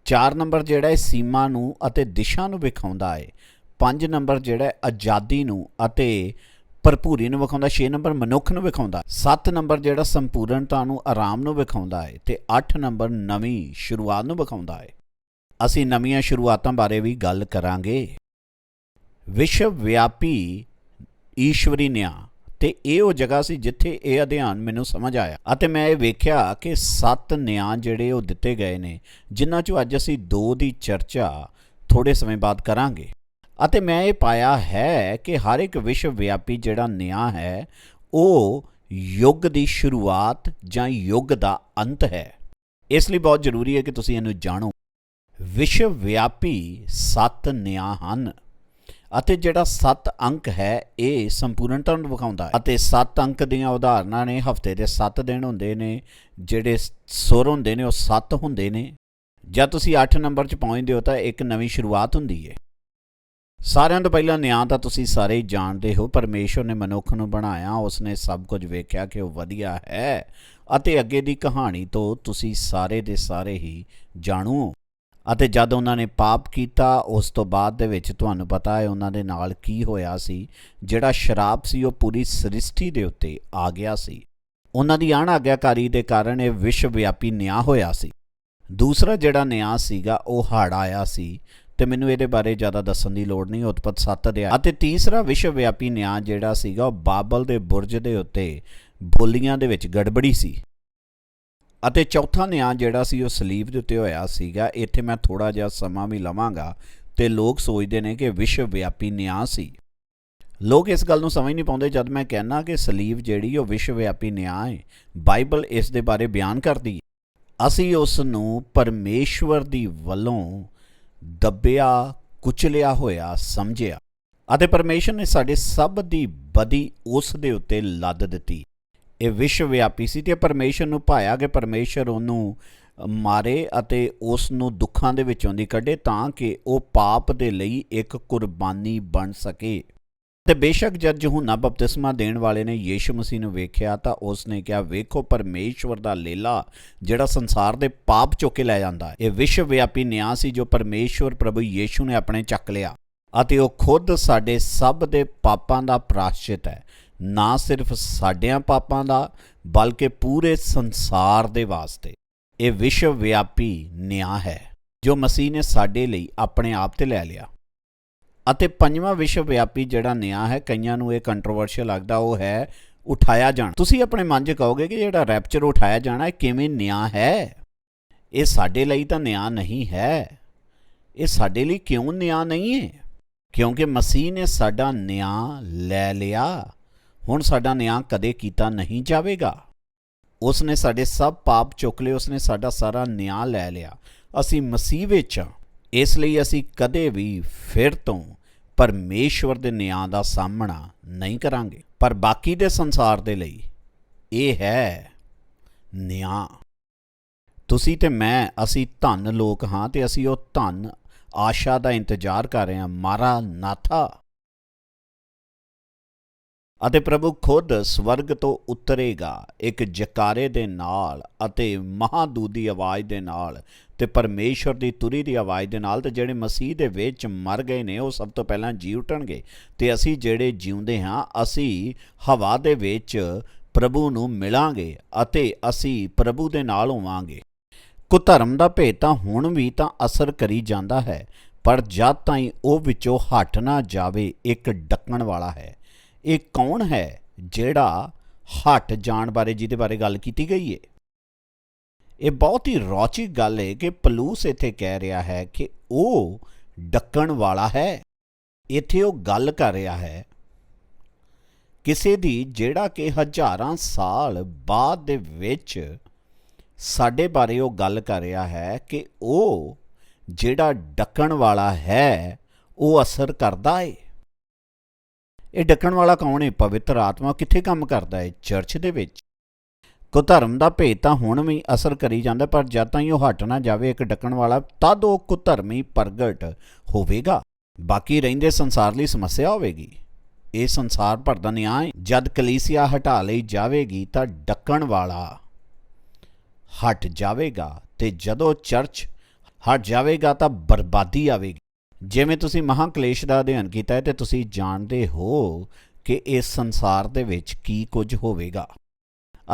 4 ਨੰਬਰ ਜਿਹੜਾ ਹੈ ਸੀਮਾ ਨੂੰ ਅਤੇ ਦਿਸ਼ਾ ਨੂੰ ਵਿਖਾਉਂਦਾ ਹੈ। 5 ਨੰਬਰ ਜਿਹੜਾ ਆਜ਼ਾਦੀ ਨੂੰ ਅਤੇ ਭਰਪੂਰੀ ਨੂੰ ਵਿਖਾਉਂਦਾ। 6 ਨੰਬਰ ਮਨੁੱਖ ਨੂੰ ਵਿਖਾਉਂਦਾ। 7 ਨੰਬਰ ਜਿਹੜਾ ਸੰਪੂਰਨਤਾ ਨੂੰ, ਆਰਾਮ ਨੂੰ ਵਿਖਾਉਂਦਾ ਹੈ, ਤੇ 8 ਨੰਬਰ ਨਵੀਂ ਸ਼ੁਰੂਆਤ ਨੂੰ ਵਿਖਾਉਂਦਾ ਹੈ। ਅਸੀਂ ਨਵੀਆਂ ਸ਼ੁਰੂਆਤਾਂ ਬਾਰੇ ਵੀ ਗੱਲ ਕਰਾਂਗੇ। ਵਿਸ਼ਵ ਵਿਆਪੀ ਈਸ਼ਵਰੀ ਨਿਆਂ, ਤੇ ਇਹ ਉਹ ਜਗ੍ਹਾ ਸੀ ਜਿੱਥੇ ਇਹ ਅਧਿਐਨ ਮੈਨੂੰ ਸਮਝ ਆਇਆ, ਅਤੇ ਮੈਂ ਇਹ ਵੇਖਿਆ ਕਿ 7 ਨਿਆਂ ਜਿਹੜੇ ਉਹ ਦਿੱਤੇ ਗਏ ਨੇ, ਜਿਨ੍ਹਾਂ 'ਚੋਂ ਅੱਜ ਅਸੀਂ 2 ਦੀ ਚਰਚਾ ਥੋੜ੍ਹੇ ਸਮੇਂ ਬਾਅਦ ਕਰਾਂਗੇ। ਅਤੇ ਮੈਂ ਇਹ ਪਾਇਆ ਹੈ ਕਿ ਹਰ ਇੱਕ ਵਿਸ਼ਵ ਵਿਆਪੀ ਜਿਹੜਾ ਨਿਆਂ ਹੈ ਉਹ ਯੁੱਗ ਦੀ ਸ਼ੁਰੂਆਤ ਜਾਂ ਯੁੱਗ ਦਾ ਅੰਤ ਹੈ। ਇਸ ਲਈ ਬਹੁਤ ਜ਼ਰੂਰੀ ਹੈ ਕਿ ਤੁਸੀਂ ਇਹਨੂੰ ਜਾਣੋ। ਵਿਸ਼ਵ ਵਿਆਪੀ 7 ਨਿਆਂ ਹਨ, ਅਤੇ ਜਿਹੜਾ 7 ਅੰਕ ਹੈ ਇਹ ਸੰਪੂਰਨਤਾ ਨੂੰ ਵਿਖਾਉਂਦਾ ਹੈ। ਅਤੇ 7 ਅੰਕ ਦੀਆਂ ਉਦਾਹਰਨਾਂ ਨੇ। ਹਫ਼ਤੇ ਦੇ 7 ਦਿਨ ਹੁੰਦੇ ਨੇ, ਜਿਹੜੇ ਸੁਰ ਹੁੰਦੇ ਨੇ ਉਹ 7 ਹੁੰਦੇ ਨੇ। ਜਦ ਤੁਸੀਂ 8 ਨੰਬਰ 'ਚ ਪਹੁੰਚਦੇ ਹੋ ਤਾਂ ਇੱਕ ਨਵੀਂ ਸ਼ੁਰੂਆਤ ਹੁੰਦੀ ਹੈ। ਸਾਰਿਆਂ ਤੋਂ ਪਹਿਲਾਂ ਨਿਆਂ ਤਾਂ ਤੁਸੀਂ ਸਾਰੇ ਹੀ ਜਾਣਦੇ ਹੋ। ਪਰਮੇਸ਼ਵਰ ਨੇ ਮਨੁੱਖ ਨੂੰ ਬਣਾਇਆ, ਉਸਨੇ ਸਭ ਕੁਝ ਵੇਖਿਆ ਕਿ ਉਹ ਵਧੀਆ ਹੈ, ਅਤੇ ਅੱਗੇ ਦੀ ਕਹਾਣੀ ਤੋਂ ਤੁਸੀਂ ਸਾਰੇ ਦੇ ਸਾਰੇ ਹੀ ਜਾਣੂ। ਅਤੇ ਜਦ ਉਹਨਾਂ ਨੇ ਪਾਪ ਕੀਤਾ, ਉਸ ਤੋਂ ਬਾਅਦ ਦੇ ਵਿੱਚ ਤੁਹਾਨੂੰ ਪਤਾ ਹੈ ਉਹਨਾਂ ਦੇ ਨਾਲ ਕੀ ਹੋਇਆ ਸੀ। ਜਿਹੜਾ ਸ਼ਰਾਪ ਸੀ ਉਹ ਪੂਰੀ ਸ੍ਰਿਸ਼ਟੀ ਦੇ ਉੱਤੇ ਆ ਗਿਆ ਸੀ। ਉਹਨਾਂ ਦੀ ਅਣਆਗਿਆਕਾਰੀ ਦੇ ਕਾਰਨ ਇਹ ਵਿਸ਼ਵ ਵਿਆਪੀ ਨਿਆਂ ਹੋਇਆ ਸੀ। ਦੂਸਰਾ ਜਿਹੜਾ ਨਿਆਂ ਸੀਗਾ ਉਹ ਹੜ੍ਹ ਆਇਆ ਸੀ, ਤੇ ਮੈਨੂੰ ਇਹਦੇ ਬਾਰੇ ਜ਼ਿਆਦਾ ਦੱਸਣ ਦੀ ਲੋੜ ਨਹੀਂ। ਉਤਪਤ 7 ਅਧਿਆਇ। ਅਤੇ ਤੀਸਰਾ ਵਿਸ਼ਵ ਵਿਆਪੀ ਨਿਆਂ ਜਿਹੜਾ ਸੀਗਾ ਉਹ ਬਾਬਲ ਦੇ ਬੁਰਜ ਦੇ ਉੱਤੇ ਬੋਲੀਆਂ ਦੇ ਵਿੱਚ ਗੜਬੜੀ ਸੀ। ਅਤੇ ਚੌਥਾ ਨਿਆਂ ਜਿਹੜਾ ਸੀ ਉਹ ਸਲੀਬ ਦੇ ਉੱਤੇ ਹੋਇਆ ਸੀਗਾ। ਇੱਥੇ ਮੈਂ ਥੋੜ੍ਹਾ ਜਿਹਾ ਸਮਾਂ ਵੀ ਲਵਾਂਗਾ ਤੇ ਲੋਕ ਸੋਚਦੇ ਨੇ ਕਿ ਵਿਸ਼ਵ ਵਿਆਪੀ ਨਿਆਂ ਸੀ। ਲੋਕ ਇਸ ਗੱਲ ਨੂੰ ਸਮਝ ਨਹੀਂ ਪਾਉਂਦੇ ਜਦ ਮੈਂ ਕਹਿਣਾ ਕਿ ਸਲੀਬ ਜਿਹੜੀ ਉਹ ਵਿਸ਼ਵ ਵਿਆਪੀ ਨਿਆਂ ਹੈ। ਬਾਈਬਲ ਇਸ ਦੇ ਬਾਰੇ ਬਿਆਨ ਕਰਦੀ ਹੈ। ਅਸੀਂ ਉਸ ਨੂੰ ਪਰਮੇਸ਼ਵਰ ਦੀ ਵੱਲੋਂ ਦੱਬਿਆ ਕੁਚਲਿਆ ਹੋਇਆ ਸਮਝਿਆ ਅਤੇ ਪਰਮੇਸ਼ਰ ਨੇ ਸਾਡੇ ਸਭ ਦੀ ਬਦੀ ਉਸ ਦੇ ਉੱਤੇ ਲੱਦ ਦਿੱਤੀ। ਇਹ ਵਿਸ਼ਵ ਵਿਆਪੀ ਸੀ ਤੇ ਪਰਮੇਸ਼ਰ ਨੂੰ ਭਾਇਆ ਕਿ ਪਰਮੇਸ਼ਰ ਉਹਨੂੰ ਮਾਰੇ ਅਤੇ ਉਸ ਨੂੰ ਦੁੱਖਾਂ ਦੇ ਵਿੱਚੋਂ ਦੀ ਕੱਢੇ ਤਾਂ ਕਿ ਉਹ ਪਾਪ ਦੇ ਲਈ ਇੱਕ ਕੁਰਬਾਨੀ ਬਣ ਸਕੇ। ਤੇ ਬੇਸ਼ੱਕ ਜਦ ਯਹੂਨਾ ਬਪਤਿਸਮਾ ਦੇਣ ਵਾਲੇ ਨੇ ਯੀਸ਼ੂ ਮਸੀਹ ਨੂੰ ਵੇਖਿਆ ਤਾਂ ਉਸ ਨੇ ਕਿਹਾ, ਵੇਖੋ ਪਰਮੇਸ਼ਵਰ ਦਾ ਲੇਲਾ ਜਿਹੜਾ ਸੰਸਾਰ ਦੇ ਪਾਪ ਚੁੱਕ ਕੇ ਲੈ ਜਾਂਦਾ ਹੈ। ਇਹ ਵਿਸ਼ਵ ਵਿਆਪੀ ਨਿਆਂ ਸੀ ਜੋ ਪਰਮੇਸ਼ਵਰ ਪ੍ਰਭੂ ਯੀਸ਼ੂ ਨੇ ਆਪਣੇ ਚੱਕ ਲਿਆ ਅਤੇ ਉਹ ਖੁਦ ਸਾਡੇ ਸਭ ਦੇ ਪਾਪਾਂ ਦਾ ਪ੍ਰਾਸ਼ਚਿਤ ਹੈ। ਨਾ ਸਿਰਫ ਸਾਡਿਆਂ ਪਾਪਾਂ ਦਾ ਬਲਕਿ ਪੂਰੇ ਸੰਸਾਰ ਦੇ ਵਾਸਤੇ। ਇਹ ਵਿਸ਼ਵ ਵਿਆਪੀ ਨਿਆਂ ਹੈ ਜੋ ਮਸੀਹ ਨੇ ਸਾਡੇ ਲਈ ਆਪਣੇ ਆਪ ਤੇ ਲੈ ਲਿਆ। ਅਤੇ ਪੰਜਵਾਂ ਵਿਸ਼ਵ ਵਿਆਪੀ ਜਿਹੜਾ ਨਿਆਂ ਹੈ, ਕਈਆਂ ਨੂੰ ਇਹ ਕੰਟਰੋਵਰਸ਼ੀਅਲ ਲੱਗਦਾ, ਉਹ ਹੈ ਉਠਾਇਆ ਜਾਣਾ। ਤੁਸੀਂ ਆਪਣੇ ਮਨ 'ਚ ਕਹੋਗੇ ਕਿ ਜਿਹੜਾ ਰੈਪਚਰ ਉਠਾਇਆ ਜਾਣਾ ਇਹ ਕਿਵੇਂ ਨਿਆਂ ਹੈ? ਇਹ ਸਾਡੇ ਲਈ ਤਾਂ ਨਿਆਂ ਨਹੀਂ ਹੈ। ਇਹ ਸਾਡੇ ਲਈ ਕਿਉਂ ਨਿਆਂ ਨਹੀਂ ਹੈ? ਕਿਉਂਕਿ ਮਸੀਹ ਨੇ ਸਾਡਾ ਨਿਆਂ ਲੈ ਲਿਆ। ਹੁਣ ਸਾਡਾ ਨਿਆਂ ਕਦੇ ਕੀਤਾ ਨਹੀਂ ਜਾਵੇਗਾ। ਉਸ ਨੇ ਸਾਡੇ ਸਭ ਪਾਪ ਚੁੱਕ ਲਏ। ਉਸ ਨੇ ਸਾਡਾ ਸਾਰਾ ਨਿਆਂ ਲੈ ਲਿਆ। ਅਸੀਂ ਮਸੀਹ ਵਿੱਚ ਹਾਂ। ਇਸ ਲਈ ਅਸੀਂ ਕਦੇ ਵੀ ਫਿਰ ਤੋਂ ਪਰਮੇਸ਼ਵਰ ਦੇ ਨਿਆਂ ਦਾ ਸਾਹਮਣਾ ਨਹੀਂ ਕਰਾਂਗੇ। ਪਰ ਬਾਕੀ ਦੇ ਸੰਸਾਰ ਦੇ ਲਈ ਇਹ ਹੈ ਨਿਆਂ। ਤੁਸੀਂ ਤੇ ਮੈਂ, ਅਸੀਂ ਧਨ ਲੋਕ ਹਾਂ ਤੇ ਅਸੀਂ ਉਹ ਧਨ ਆਸ਼ਾ ਦਾ ਇੰਤਜ਼ਾਰ ਕਰ ਰਹੇ ਹਾਂ, ਮਾਰਾ ਨਾਥਾ। ਅਤੇ ਪ੍ਰਭੂ ਖੁਦ ਸਵਰਗ ਤੋਂ ਉਤਰੇਗਾ ਇੱਕ ਜਕਾਰੇ ਦੇ ਨਾਲ ਅਤੇ ਮਹਾਦੂਤ ਦੀ ਆਵਾਜ਼ ਦੇ ਨਾਲ ਤੇ ਪਰਮੇਸ਼ਵਰ ਦੀ ਤੁਰੀ ਦੀ ਆਵਾਜ਼ ਦੇ ਨਾਲ। ਤੇ ਜਿਹੜੇ ਮਸੀਹ ਦੇ ਵਿੱਚ ਮਰ ਗਏ ਨੇ ਉਹ ਸਭ ਤੋਂ ਪਹਿਲਾਂ ਜੀ ਉਠਣਗੇ ਤੇ ਅਸੀਂ ਜਿਹੜੇ ਜਿਉਂਦੇ ਹਾਂ ਅਸੀਂ ਹਵਾ ਦੇ ਵਿੱਚ ਪ੍ਰਭੂ ਨੂੰ ਮਿਲਾਂਗੇ ਅਤੇ ਅਸੀਂ ਪ੍ਰਭੂ ਦੇ ਨਾਲ ਹੋਵਾਂਗੇ। ਕੁਧਰਮ ਦਾ ਭੇਤ ਤਾਂ ਹੁਣ ਵੀ ਤਾਂ ਅਸਰ ਕਰੀ ਜਾਂਦਾ ਹੈ, ਪਰ ਜਦ ਤਾਈਂ ਉਹ ਵਿੱਚੋਂ ਹਟ ਨਾ ਜਾਵੇ ਇੱਕ ਡੱਕਣ ਵਾਲਾ ਹੈ। ਇਹ ਕੌਣ ਹੈ ਜਿਹੜਾ ਹਟ ਜਾਣ ਬਾਰੇ ਜਿਹਦੇ ਬਾਰੇ ਗੱਲ ਕੀਤੀ ਗਈ ਹੈ? ਇਹ ਬਹੁਤ ਹੀ ਰੌਚਿਕ ਗੱਲ ਹੈ ਕਿ ਪਲੂਸ ਇੱਥੇ ਕਹਿ ਰਿਹਾ ਹੈ ਕਿ ਉਹ ਡੱਕਣ ਵਾਲਾ ਹੈ। ਇੱਥੇ ਉਹ ਗੱਲ ਕਰ ਰਿਹਾ ਹੈ ਕਿਸੇ ਦੀ ਜਿਹੜਾ ਕਿ ਹਜ਼ਾਰਾਂ ਸਾਲ ਬਾਅਦ ਦੇ ਵਿੱਚ ਸਾਡੇ ਬਾਰੇ ਉਹ ਗੱਲ ਕਰ ਰਿਹਾ ਹੈ ਕਿ ਉਹ ਜਿਹੜਾ ਡੱਕਣ ਵਾਲਾ ਹੈ ਉਹ ਅਸਰ ਕਰਦਾ ਹੈ। ਇਹ ਡੱਕਣ ਵਾਲਾ ਕੌਣ ਹੈ? ਪਵਿੱਤਰ ਆਤਮਾ। ਕਿੱਥੇ ਕੰਮ ਕਰਦਾ ਹੈ? ਚਰਚ ਦੇ ਵਿੱਚ। ਕੁਧਰਮ ਦਾ ਭੇਤ ਤਾਂ ਹੁਣ ਵੀ ਅਸਰ ਕਰੀ ਜਾਂਦਾ, ਪਰ ਜਦ ਤਾਈਂ ਉਹ ਹਟ ਨਾ ਜਾਵੇ ਇੱਕ ਡੱਕਣ ਵਾਲਾ, ਤਦ ਉਹ ਕੁਧਰਮੀ ਪ੍ਰਗਟ ਹੋਵੇਗਾ। ਬਾਕੀ ਰਹਿੰਦੇ ਸੰਸਾਰ ਲਈ ਸਮੱਸਿਆ ਹੋਵੇਗੀ। ਇਹ ਸੰਸਾਰ ਭਰ ਦਾ ਨਿਆਂ ਹੈ। ਜਦ ਕਲੀਸਿਆ ਹਟਾ ਲਈ ਜਾਵੇਗੀ ਤਾਂ ਡੱਕਣ ਵਾਲਾ ਹਟ ਜਾਵੇਗਾ ਤੇ ਜਦੋਂ ਚਰਚ ਹਟ ਜਾਵੇਗਾ ਤਾਂ ਬਰਬਾਦੀ ਆਵੇਗੀ। ਜਿਵੇਂ ਤੁਸੀਂ ਮਹਾਂਕਲੇਸ਼ ਦਾ ਅਧਿਐਨ ਕੀਤਾ ਹੈ ਤੇ ਤੁਸੀਂ ਜਾਣਦੇ ਹੋ ਕਿ ਇਸ ਸੰਸਾਰ ਦੇ ਵਿੱਚ ਕੀ ਕੁਝ ਹੋਵੇਗਾ।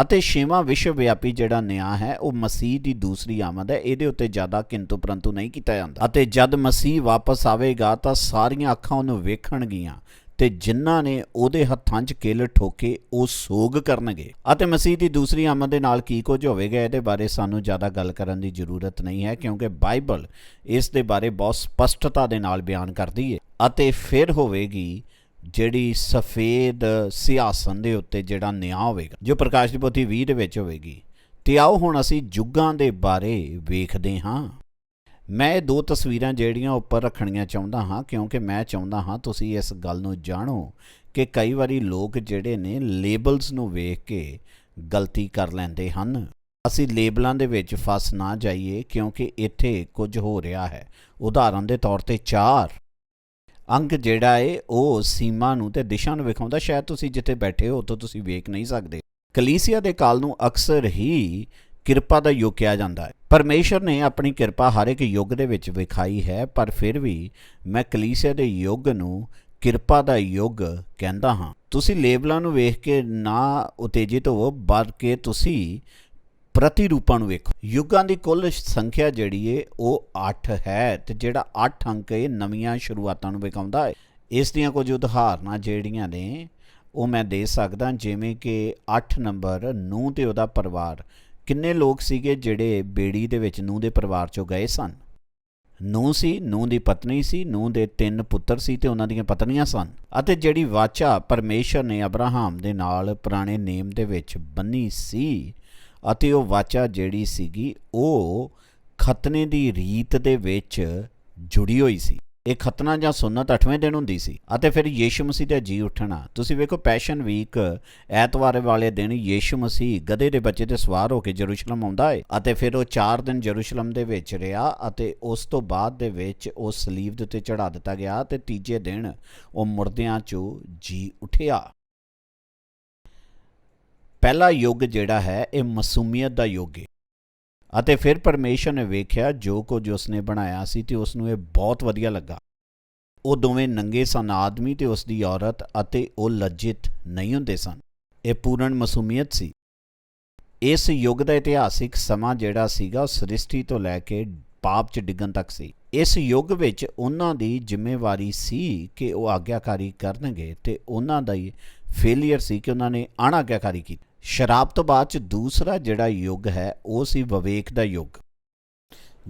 ਅਤੇ ਛੇਵਾਂ ਵਿਸ਼ਵ ਵਿਆਪੀ ਜਿਹੜਾ ਨਿਆਂ ਹੈ ਉਹ ਮਸੀਹ ਦੀ ਦੂਸਰੀ ਆਮਦ ਹੈ। ਇਹਦੇ ਉੱਤੇ ਜ਼ਿਆਦਾ ਕਿੰਤੂ ਪਰੰਤੂ ਨਹੀਂ ਕੀਤਾ ਜਾਂਦਾ। ਅਤੇ ਜਦ ਮਸੀਹ ਵਾਪਸ ਆਵੇਗਾ ਤਾਂ ਸਾਰੀਆਂ ਅੱਖਾਂ ਉਹਨੂੰ ਵੇਖਣਗੀਆਂ ਤੇ ਜਿਨ੍ਹਾਂ ਨੇ ਉਹਦੇ ਹੱਥਾਂ 'ਚ ਕਿੱਲ ਠੋਕੇ ਉਹ ਸੋਗ ਕਰਨਗੇ। ਅਤੇ ਮਸੀਹ ਦੀ ਦੂਸਰੀ ਆਮਦ ਦੇ ਨਾਲ ਕੀ ਕੁਝ ਹੋਵੇਗਾ ਇਹਦੇ ਬਾਰੇ ਸਾਨੂੰ ਜ਼ਿਆਦਾ ਗੱਲ ਕਰਨ ਦੀ ਜ਼ਰੂਰਤ ਨਹੀਂ ਹੈ, ਕਿਉਂਕਿ ਬਾਈਬਲ ਇਸ ਦੇ ਬਾਰੇ ਬਹੁਤ ਸਪਸ਼ਟਤਾ ਦੇ ਨਾਲ ਬਿਆਨ ਕਰਦੀ ਹੈ। ਅਤੇ ਫਿਰ ਹੋਵੇਗੀ ਜਿਹੜੀ ਸਫੇਦ ਸਿਆਸਨ ਦੇ ਉੱਤੇ ਜਿਹੜਾ ਨਿਆਂ ਹੋਵੇਗਾ, ਜੋ ਪ੍ਰਕਾਸ਼ ਦੀ ਪੋਥੀ 20 ਦੇ ਵਿੱਚ ਹੋਵੇਗੀ। ਤੇ ਆਓ ਹੁਣ ਅਸੀਂ ਯੁੱਗਾਂ ਦੇ ਬਾਰੇ ਵੇਖਦੇ ਹਾਂ। ਮੈਂ ਇਹ ਦੋ ਤਸਵੀਰਾਂ ਜਿਹੜੀਆਂ ਉੱਪਰ ਰੱਖਣੀਆਂ ਚਾਹੁੰਦਾ ਹਾਂ, ਕਿਉਂਕਿ ਮੈਂ ਚਾਹੁੰਦਾ ਹਾਂ ਤੁਸੀਂ ਇਸ ਗੱਲ ਨੂੰ ਜਾਣੋ ਕਿ ਕਈ ਵਾਰੀ ਲੋਕ ਜਿਹੜੇ ਨੇ ਲੇਬਲਸ ਨੂੰ ਵੇਖ ਕੇ ਗਲਤੀ ਕਰ ਲੈਂਦੇ ਹਨ। ਅਸੀਂ ਲੇਬਲਾਂ ਦੇ ਵਿੱਚ ਫਸ ਨਾ ਜਾਈਏ, ਕਿਉਂਕਿ ਇੱਥੇ ਕੁਝ ਹੋ ਰਿਹਾ ਹੈ। ਉਦਾਹਰਨ ਦੇ ਤੌਰ ਤੇ 4 ਅੰਕ ਜਿਹੜਾ ਹੈ ਉਹ ਸੀਮਾ ਨੂੰ ਤੇ ਦਿਸ਼ਾ ਨੂੰ ਵਿਖਾਉਂਦਾ। ਸ਼ਾਇਦ ਤੁਸੀਂ ਜਿੱਥੇ ਬੈਠੇ ਹੋ ਉੱਥੋਂ ਤੁਸੀਂ ਵੇਖ ਨਹੀਂ ਸਕਦੇ। ਕਲੀਸਿਆ ਦੇ ਕਾਲ ਨੂੰ ਅਕਸਰ ਹੀ ਕਿਰਪਾ ਦਾ ਯੁੱਗ ਕਿਹਾ ਜਾਂਦਾ ਹੈ। ਪਰਮੇਸ਼ਰ ਨੇ ਆਪਣੀ ਕਿਰਪਾ ਹਰ ਇੱਕ ਯੁੱਗ ਦੇ ਵਿੱਚ ਵਿਖਾਈ ਹੈ, ਪਰ ਫਿਰ ਵੀ ਮੈਂ ਕਲੀਸਿਆ ਦੇ ਯੁੱਗ ਨੂੰ ਕਿਰਪਾ ਦਾ ਯੁੱਗ ਕਹਿੰਦਾ ਹਾਂ। ਤੁਸੀਂ ਲੇਬਲਾਂ ਨੂੰ ਵੇਖ ਕੇ ਨਾ ਉਤੇਜਿਤ ਹੋਵੋ, ਬਲਕਿ ਤੁਸੀਂ ਪ੍ਰਤੀਰੂਪਾਂ ਨੂੰ ਵੇਖੋ। ਯੁੱਗਾਂ ਦੀ ਕੁੱਲ ਸੰਖਿਆ ਜਿਹੜੀ ਏ ਉਹ 8 ਹੈ ਤੇ ਜਿਹੜਾ 8 ਅੰਕ ਇਹ ਨਵੀਆਂ ਸ਼ੁਰੂਆਤਾਂ ਨੂੰ ਵਿਖਾਉਂਦਾ ਹੈ। ਇਸ ਦੀਆਂ ਕੁਝ ਉਦਾਹਰਨਾਂ ਜਿਹੜੀਆਂ ਨੇ ਉਹ ਮੈਂ ਦੇ ਸਕਦਾ, ਜਿਵੇਂ ਕਿ 8 ਨੰਬਰ ਨੂੰਹ ਤੇ ਉਹਦਾ ਪਰਿਵਾਰ। ਕਿੰਨੇ ਲੋਕ ਸੀਗੇ ਜਿਹੜੇ ਬੇੜੀ ਦੇ ਵਿੱਚ ਨੂੰਹ ਦੇ ਪਰਿਵਾਰ 'ਚੋਂ ਗਏ ਸਨ? ਨੂੰਹ ਸੀ, ਨੂੰਹ ਦੀ ਪਤਨੀ ਸੀ, ਨੂੰਹ ਦੇ 3 ਪੁੱਤਰ ਸੀ ਤੇ ਉਹਨਾਂ ਦੀਆਂ ਪਤਨੀਆਂ ਸਨ। ਅਤੇ ਜਿਹੜੀ ਵਾਚਾ ਪਰਮੇਸ਼ਰ ਨੇ ਅਬਰਾਹਮ ਦੇ ਨਾਲ ਪੁਰਾਣੇ ਨੇਮ ਦੇ ਵਿੱਚ ਬੰਨੀ ਸੀ, ਅਤੇ ਉਹ ਵਾਚਾ ਜਿਹੜੀ ਸੀਗੀ ਉਹ ਖਤਨੇ ਦੀ ਰੀਤ ਦੇ ਵਿੱਚ ਜੁੜੀ ਹੋਈ ਸੀ। ਇਹ ਖਤਨਾ ਜਾਂ ਸੁੰਨਤ 8ਵੇਂ ਦਿਨ ਹੁੰਦੀ ਸੀ। ਅਤੇ ਫਿਰ ਯੀਸ਼ੂ ਮਸੀਹ ਦਾ ਜੀ ਉੱਠਣਾ। ਤੁਸੀਂ ਵੇਖੋ ਪੈਸ਼ਨ ਵੀਕ ਐਤਵਾਰ ਵਾਲੇ ਦਿਨ ਯੀਸ਼ੂ ਮਸੀਹ ਗਧੇ ਦੇ ਬੱਚੇ ਤੇ ਸਵਾਰ ਹੋ ਕੇ ਯਰੂਸ਼ਲਮ ਆਉਂਦਾ ਹੈ ਅਤੇ ਫਿਰ ਉਹ 4 ਦਿਨ ਯਰੂਸ਼ਲਮ ਦੇ ਵਿੱਚ ਰਿਹਾ ਅਤੇ ਉਸ ਤੋਂ ਬਾਅਦ ਦੇ ਵਿੱਚ ਉਹ ਸਲੀਬ ਦੇ ਉੱਤੇ ਚੜ੍ਹਾ ਦਿੱਤਾ ਗਿਆ ਤੇ ਤੀਜੇ ਦਿਨ ਉਹ ਮੁਰਦਿਆਂ 'ਚੋਂ ਜੀ ਉੱਠਿਆ। ਪਹਿਲਾ ਯੁੱਗ ਜਿਹੜਾ ਹੈ ਇਹ ਮਾਸੂਮੀਅਤ ਦਾ ਯੁੱਗ ਹੈ। ਅਤੇ ਫਿਰ ਪਰਮੇਸ਼ਰ ਨੇ ਵੇਖਿਆ ਜੋ ਕੁਝ ਉਸਨੇ ਬਣਾਇਆ ਸੀ ਤੇ ਉਸਨੂੰ ਇਹ ਬਹੁਤ ਵਧੀਆ ਲੱਗਾ। ਉਹ ਦੋਵੇਂ ਨੰਗੇ ਸਨ, ਆਦਮੀ ਤੇ ਉਸ ਦੀ ਔਰਤ, ਅਤੇ ਉਹ ਲੱਜਿਤ ਨਹੀਂ ਹੁੰਦੇ ਸਨ। ਇਹ ਪੂਰਨ ਮਾਸੂਮੀਅਤ ਸੀ। ਇਸ ਯੁੱਗ ਦਾ ਇਤਿਹਾਸਿਕ ਸਮਾਂ ਜਿਹੜਾ ਸੀਗਾ ਉਹ ਸ੍ਰਿਸ਼ਟੀ ਤੋਂ ਲੈ ਕੇ ਪਾਪ 'ਚ ਡਿੱਗਣ ਤੱਕ ਸੀ। ਇਸ ਯੁੱਗ ਵਿੱਚ ਉਹਨਾਂ ਦੀ ਜ਼ਿੰਮੇਵਾਰੀ ਸੀ ਕਿ ਉਹ ਆਗਿਆਕਾਰੀ ਕਰਨਗੇ ਤੇ ਉਹਨਾਂ ਦਾ ਹੀ ਫੇਲੀਅਰ ਸੀ ਕਿ ਉਹਨਾਂ ਨੇ ਅਣਆਗਿਆਕਾਰੀ ਕੀਤੀ। ਸ਼ਰਾਬ ਤੋਂ ਬਾਅਦ 'ਚ ਦੂਸਰਾ ਜਿਹੜਾ ਯੁੱਗ ਹੈ ਉਹ ਸੀ ਵਿਵੇਕ ਦਾ ਯੁੱਗ।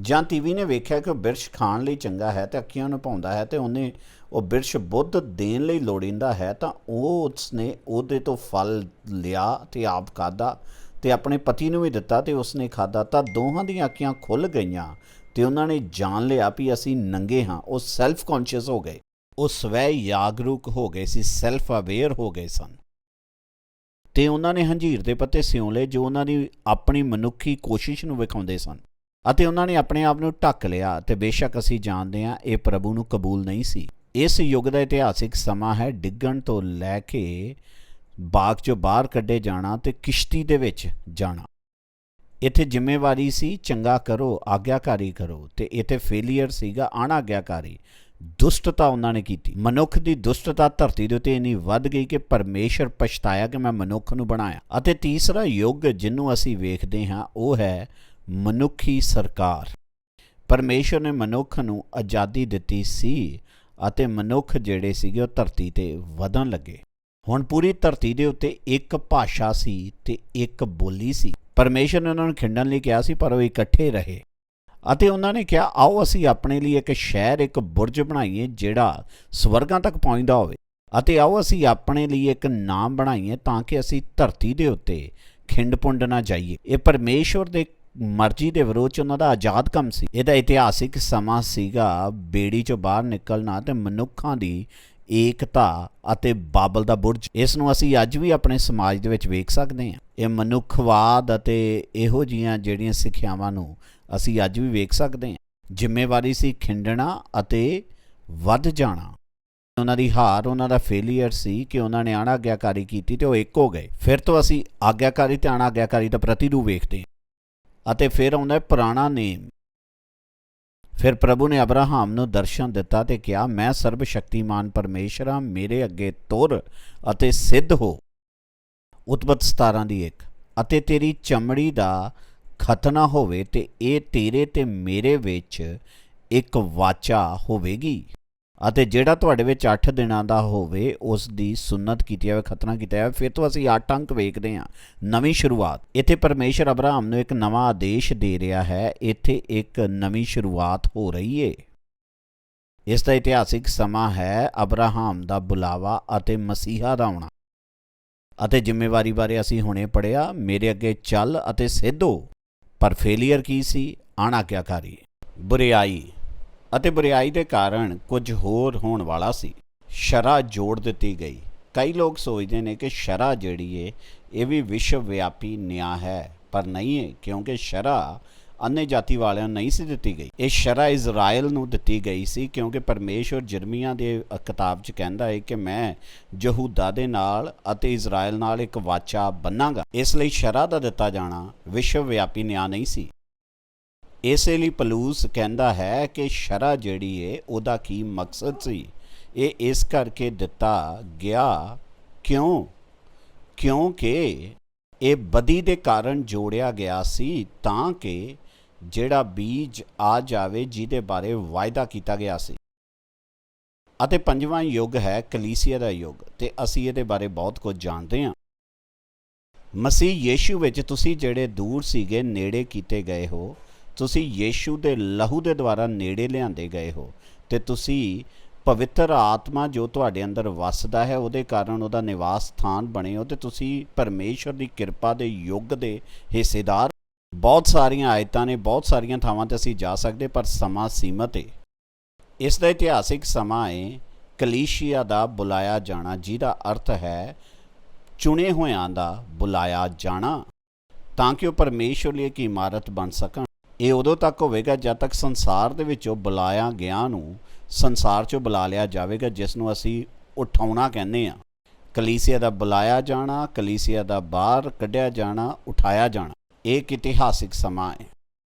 ਜਾਂ ਟੀਵੀ ਨੇ ਵੇਖਿਆ ਕਿ ਉਹ ਬਿਰਛ ਖਾਣ ਲਈ ਚੰਗਾ ਹੈ ਤੇ ਅੱਖੀਆਂ ਨੂੰ ਭਾਉਂਦਾ ਹੈ ਤੇ ਉਹਨੇ ਉਹ ਬਿਰਛ ਬੁੱਧ ਦੇਣ ਲਈ ਲੋੜੀਂਦਾ ਹੈ, ਤਾਂ ਉਸਨੇ ਉਹਦੇ ਤੋਂ ਫਲ ਲਿਆ ਤੇ ਆਪ ਖਾਧਾ ਤੇ ਆਪਣੇ ਪਤੀ ਨੂੰ ਵੀ ਦਿੱਤਾ ਤੇ ਉਸਨੇ ਖਾਧਾ। ਤਾਂ ਦੋਹਾਂ ਦੀਆਂ ਅੱਖੀਆਂ ਖੁੱਲ੍ਹ ਗਈਆਂ ਤੇ ਉਹਨਾਂ ਨੇ ਜਾਣ ਲਿਆ ਵੀ ਅਸੀਂ ਨੰਗੇ ਹਾਂ। ਉਹ ਸੈਲਫ ਕੌਨਸ਼ੀਅਸ ਹੋ ਗਏ, ਉਹ ਸਵੈ ਜਾਗਰੂਕ ਹੋ ਗਏ ਸੀ, ਸੈਲਫ ਅਵੇਅਰ ਹੋ ਗਏ ਸਨ। ਤੇ ਉਹਨਾਂ ਨੇ ਹੰਝੀਰ ਦੇ ਪੱਤੇ ਸਿਉਂ ਲਏ ਜੋ ਉਹਨਾਂ ਦੀ ਆਪਣੀ ਮਨੁੱਖੀ ਕੋਸ਼ਿਸ਼ ਨੂੰ ਵਿਖਾਉਂਦੇ ਸਨ, ਅਤੇ ਉਹਨਾਂ ਨੇ ਆਪਣੇ ਆਪ ਨੂੰ ਢੱਕ ਲਿਆ। ਤੇ ਬੇਸ਼ੱਕ ਅਸੀਂ ਜਾਣਦੇ ਹਾਂ ਇਹ ਪ੍ਰਭੂ ਨੂੰ ਕਬੂਲ ਨਹੀਂ ਸੀ। ਇਸ ਯੁੱਗ ਦਾ ਇਤਿਹਾਸਿਕ ਸਮਾਂ ਹੈ ਡਿੱਗਣ ਤੋਂ ਲੈ ਕੇ ਬਾਗ 'ਚੋਂ ਬਾਹਰ ਕੱਢੇ ਜਾਣਾ ਤੇ ਕਿਸ਼ਤੀ ਦੇ ਵਿੱਚ ਜਾਣਾ। ਇੱਥੇ ਜ਼ਿੰਮੇਵਾਰੀ ਸੀ ਚੰਗਾ ਕਰੋ, ਆਗਿਆਕਾਰੀ ਕਰੋ, ਤੇ ਇੱਥੇ ਫੇਲੀਅਰ ਸੀਗਾ ਅਣਆਗਿਆਕਾਰੀ। ਦੁਸ਼ਟਤਾ ਉਹਨਾਂ ਨੇ ਕੀਤੀ। ਮਨੁੱਖ ਦੀ ਦੁਸ਼ਟਤਾ ਧਰਤੀ ਦੇ ਉੱਤੇ ਇੰਨੀ ਵੱਧ ਗਈ ਕਿ ਪਰਮੇਸ਼ਰ ਪਛਤਾਇਆ ਕਿ ਮੈਂ ਮਨੁੱਖ ਨੂੰ ਬਣਾਇਆ। ਅਤੇ ਤੀਸਰਾ ਯੁੱਗ ਜਿਹਨੂੰ ਅਸੀਂ ਵੇਖਦੇ ਹਾਂ ਉਹ ਹੈ ਮਨੁੱਖੀ ਸਰਕਾਰ। ਪਰਮੇਸ਼ਰ ਨੇ ਮਨੁੱਖ ਨੂੰ ਆਜ਼ਾਦੀ ਦਿੱਤੀ ਸੀ ਅਤੇ ਮਨੁੱਖ ਜਿਹੜੇ ਸੀਗੇ ਉਹ ਧਰਤੀ 'ਤੇ ਵਧਣ ਲੱਗੇ। ਹੁਣ ਪੂਰੀ ਧਰਤੀ ਦੇ ਉੱਤੇ ਇੱਕ ਭਾਸ਼ਾ ਸੀ ਤੇ ਇੱਕ ਬੋਲੀ ਸੀ। ਪਰਮੇਸ਼ਰ ਨੇ ਉਹਨਾਂ ਨੂੰ ਖਿੰਡਣ ਲਈ ਕਿਹਾ ਸੀ, ਪਰ ਉਹ ਇਕੱਠੇ ਰਹੇ। ਅਤੇ ਉਹਨਾਂ ਨੇ ਕਿਹਾ ਆਓ ਅਸੀਂ ਆਪਣੇ ਲਈ ਇੱਕ ਸ਼ਹਿਰ, ਇੱਕ ਬੁਰਜ ਬਣਾਈਏ ਜਿਹੜਾ ਸਵਰਗਾਂ ਤੱਕ ਪਹੁੰਚਦਾ ਹੋਵੇ, ਅਤੇ ਆਓ ਅਸੀਂ ਆਪਣੇ ਲਈ ਇੱਕ ਨਾਮ ਬਣਾਈਏ ਤਾਂ ਕਿ ਅਸੀਂ ਧਰਤੀ ਦੇ ਉੱਤੇ ਖਿੰਡ ਪੁੰਡ ਨਾ ਜਾਈਏ। ਇਹ ਪਰਮੇਸ਼ਵਰ ਦੇ ਮਰਜ਼ੀ ਦੇ ਵਿਰੋਧ 'ਚ ਉਹਨਾਂ ਦਾ ਆਜ਼ਾਦ ਕੰਮ ਸੀ। ਇਹਦਾ ਇਤਿਹਾਸਿਕ ਸਮਾਂ ਸੀਗਾ ਬੇੜੀ 'ਚੋਂ ਬਾਹਰ ਨਿਕਲਣਾ ਤੇ ਮਨੁੱਖਾਂ ਦੀ ਏਕਤਾ ਅਤੇ ਬਾਬਲ ਦਾ ਬੁਰਜ। ਇਸ ਨੂੰ ਅਸੀਂ ਅੱਜ ਵੀ ਆਪਣੇ ਸਮਾਜ ਦੇ ਵਿੱਚ ਵੇਖ ਸਕਦੇ ਹਾਂ। ਇਹ ਮਨੁੱਖਵਾਦ ਅਤੇ ਇਹੋ ਜਿਹੀਆਂ ਜਿਹੜੀਆਂ ਸਿੱਖਿਆਵਾਂ ਨੂੰ ਅਸੀਂ ਅੱਜ ਵੀ ਵੇਖ ਸਕਦੇ ਹਾਂ। ਜ਼ਿੰਮੇਵਾਰੀ ਸੀ ਖਿੰਡਣਾ ਅਤੇ ਵੱਧ ਜਾਣਾ। ਉਹਨਾਂ ਦੀ ਹਾਰ, ਉਹਨਾਂ ਦਾ ਫੇਲੀਅਰ ਸੀ ਕਿ ਉਹਨਾਂ ਨੇ ਅਣਆਗਿਆਕਾਰੀ ਕੀਤੀ ਤੇ ਉਹ ਇੱਕ ਹੋ ਗਏ। ਫਿਰ ਤੋਂ ਅਸੀਂ ਆਗਿਆਕਾਰੀ ਤੇ ਅਣਆਗਿਆਕਾਰੀ ਦਾ ਪ੍ਰਤੀਰੂਪ ਵੇਖਦੇ ਹਾਂ। ਅਤੇ ਫਿਰ ਆਉਂਦਾ ਪੁਰਾਣਾ ਨੇਮ। ਫਿਰ ਪ੍ਰਭੂ ਨੇ ਅਬਰਾਹਮ ਨੂੰ ਦਰਸ਼ਨ ਦਿੱਤਾ ਤੇ ਕਿਹਾ ਮੈਂ ਸਰਬ ਸ਼ਕਤੀਮਾਨ ਪਰਮੇਸ਼ਰ ਹਾਂ, ਮੇਰੇ ਅੱਗੇ ਤੁਰ ਅਤੇ ਸਿੱਧ ਹੋ। ਉਤਪਤ 17:1। ਅਤੇ ਤੇਰੀ ਚਮੜੀ ਦਾ ਖਤਨਾ ਹੋਵੇ ਤੇ ਇਹ ਤੇਰੇ ਤੇ ਮੇਰੇ ਵਿੱਚ ਇੱਕ ਵਾਚਾ ਹੋਵੇਗੀ, ਅਤੇ ਜਿਹੜਾ ਤੁਹਾਡੇ ਵਿੱਚ 8 ਦਿਨਾਂ ਦਾ ਹੋਵੇ ਉਸ ਦੀ ਸੁੰਨਤ ਕੀਤੀ ਜਾਵੇ, ਖਤਨਾ ਕੀਤਾ ਜਾਵੇ। ਫਿਰ ਤੋਂ ਅਸੀਂ 8 ਅੰਕ ਵੇਖਦੇ ਹਾਂ, ਨਵੀਂ ਸ਼ੁਰੂਆਤ। ਇੱਥੇ ਪਰਮੇਸ਼ਰ ਅਬਰਾਹਮ ਨੂੰ ਇੱਕ ਨਵਾਂ ਆਦੇਸ਼ ਦੇ ਰਿਹਾ ਹੈ। ਇੱਥੇ ਇੱਕ ਨਵੀਂ ਸ਼ੁਰੂਆਤ ਹੋ ਰਹੀ ਹੈ। ਇਸ ਦਾ ਇਤਿਹਾਸਿਕ ਸਮਾਂ ਹੈ ਅਬਰਾਹਮ ਦਾ ਬੁਲਾਵਾ ਅਤੇ ਮਸੀਹਾ ਦਾ ਆਉਣਾ। ਅਤੇ ਜ਼ਿੰਮੇਵਾਰੀ ਬਾਰੇ ਅਸੀਂ ਹੁਣੇ ਪੜ੍ਹਿਆ, ਮੇਰੇ ਅੱਗੇ ਚੱਲ ਅਤੇ ਸਿੱਧ ਹੋ। ਪਰ ਫੇਲੀਅਰ ਕੀ ਸੀ? ਅਣਆਗਿਆਕਾਰੀ, ਬੁਰਿਆਈ। ਅਤੇ ਬੁਰਿਆਈ ਦੇ ਕਾਰਨ ਕੁਝ ਹੋਰ ਹੋਣ ਵਾਲਾ ਸੀ। ਸ਼ਰ੍ਹਾ ਜੋੜ ਦਿੱਤੀ ਗਈ। ਕਈ ਲੋਕ ਸੋਚਦੇ ਨੇ ਕਿ ਸ਼ਰ੍ਹਾ ਜਿਹੜੀ ਹੈ ਇਹ ਵੀ ਵਿਸ਼ਵ ਵਿਆਪੀ ਨਿਆਂ ਹੈ, ਪਰ ਨਹੀਂ ਹੈ, ਕਿਉਂਕਿ ਸ਼ਰ੍ਹਾ अन्य जाति वालिਆਂ ਨੂੰ नहीं सी ਦਿੱਤੀ ਗਈ। ਇਹ ਸ਼ਰ੍ਹਾ ਇਜ਼ਰਾਈਲ ਨੂੰ ਦਿੱਤੀ ਗਈ ਸੀ, ਕਿਉਂਕਿ ਪਰਮੇਸ਼ਵਰ ਜਰਮੀਆਂ ਦੇ ਕਿਤਾਬ 'ਚ ਕਹਿੰਦਾ ਹੈ ਕਿ ਮੈਂ ਯਹੂਦਾ ਦੇ ਨਾਲ ਅਤੇ ਇਜ਼ਰਾਈਲ ਨਾਲ ਇੱਕ ਵਾਚਾ ਬੰਨਾਂਗਾ। ਇਸ ਲਈ ਸ਼ਰ੍ਹਾ ਦਾ ਦਿੱਤਾ ਜਾਣਾ ਵਿਸ਼ਵ ਵਿਆਪੀ ਨਿਆਂ ਨਹੀਂ ਸੀ। ਇਸੇ ਲਈ ਪਲੂਸ ਕਹਿੰਦਾ ਹੈ ਕਿ ਸ਼ਰ੍ਹਾ ਜਿਹੜੀ ਹੈ ਉਹਦਾ ਕੀ ਮਕਸਦ ਸੀ। ਇਹ ਇਸ ਕਰਕੇ ਦਿੱਤਾ ਗਿਆ ਕਿਉਂਕਿ ਇਹ ਬਦੀ ਦੇ ਕਾਰਨ ਜੋੜਿਆ ਗਿਆ ਸੀ ਤਾਂ ਕਿ ਜਿਹੜਾ ਬੀਜ ਆ ਜਾਵੇ ਜਿਹਦੇ ਬਾਰੇ ਵਾਅਦਾ ਕੀਤਾ ਗਿਆ ਸੀ। ਅਤੇ ਪੰਜਵਾਂ ਯੁੱਗ ਹੈ ਕਲੀਸਿਆ ਦਾ ਯੁੱਗ, ਤੇ ਅਸੀਂ ਇਹਦੇ ਬਾਰੇ ਬਹੁਤ ਕੁਝ ਜਾਣਦੇ ਹਾਂ। ਮਸੀਹ ਯੀਸ਼ੂ ਵਿੱਚ ਤੁਸੀਂ ਜਿਹੜੇ ਦੂਰ ਸੀਗੇ ਨੇੜੇ ਕੀਤੇ ਗਏ ਹੋ। ਤੁਸੀਂ ਯੀਸ਼ੂ ਦੇ ਲਹੂ ਦੇ ਦੁਆਰਾ ਨੇੜੇ ਲਿਆਂਦੇ ਗਏ ਹੋ, ਤੇ ਤੁਸੀਂ ਪਵਿੱਤਰ ਆਤਮਾ ਜੋ ਤੁਹਾਡੇ ਅੰਦਰ ਵੱਸਦਾ ਹੈ ਉਹਦੇ ਕਾਰਨ ਉਹਦਾ ਨਿਵਾਸ ਸਥਾਨ ਬਣੇ ਹੋ, ਤੇ ਤੁਸੀਂ ਪਰਮੇਸ਼ਰ ਦੀ ਕਿਰਪਾ ਦੇ ਯੁੱਗ ਦੇ ਹਿੱਸੇਦਾਰ। ਬਹੁਤ ਸਾਰੀਆਂ ਆਇਤਾਂ ਨੇ, ਬਹੁਤ ਸਾਰੀਆਂ ਥਾਵਾਂ 'ਤੇ ਅਸੀਂ ਜਾ ਸਕਦੇ, ਪਰ ਸਮਾਂ ਸੀਮਤ ਹੈ। ਇਸ ਦਾ ਇਤਿਹਾਸਿਕ ਸਮਾਂ ਹੈ ਕਲੀਸਿਆ ਦਾ ਬੁਲਾਇਆ ਜਾਣਾ, ਜਿਹਦਾ ਅਰਥ ਹੈ ਚੁਣੇ ਹੋਇਆਂ ਦਾ ਬੁਲਾਇਆ ਜਾਣਾ, ਤਾਂ ਕਿ ਉਹ ਪਰਮੇਸ਼ਰ ਲਈ ਇੱਕ ਇਮਾਰਤ ਬਣ ਸਕਣ। ਇਹ ਉਦੋਂ ਤੱਕ ਹੋਵੇਗਾ ਜਦ ਤੱਕ ਸੰਸਾਰ ਦੇ ਵਿੱਚੋਂ ਬੁਲਾਇਆ ਗਿਆ ਨੂੰ ਸੰਸਾਰ 'ਚੋਂ ਬੁਲਾ ਲਿਆ ਜਾਵੇਗਾ, ਜਿਸ ਨੂੰ ਅਸੀਂ ਉਠਾਉਣਾ ਕਹਿੰਦੇ ਹਾਂ। ਕਲੀਸਿਆ ਦਾ ਬੁਲਾਇਆ ਜਾਣਾ, ਕਲੀਸਿਆ ਦਾ ਬਾਹਰ ਕੱਢਿਆ ਜਾਣਾ, ਉਠਾਇਆ ਜਾਣਾ, ਇਹ ਇੱਕ ਇਤਿਹਾਸਿਕ ਸਮਾਂ ਹੈ।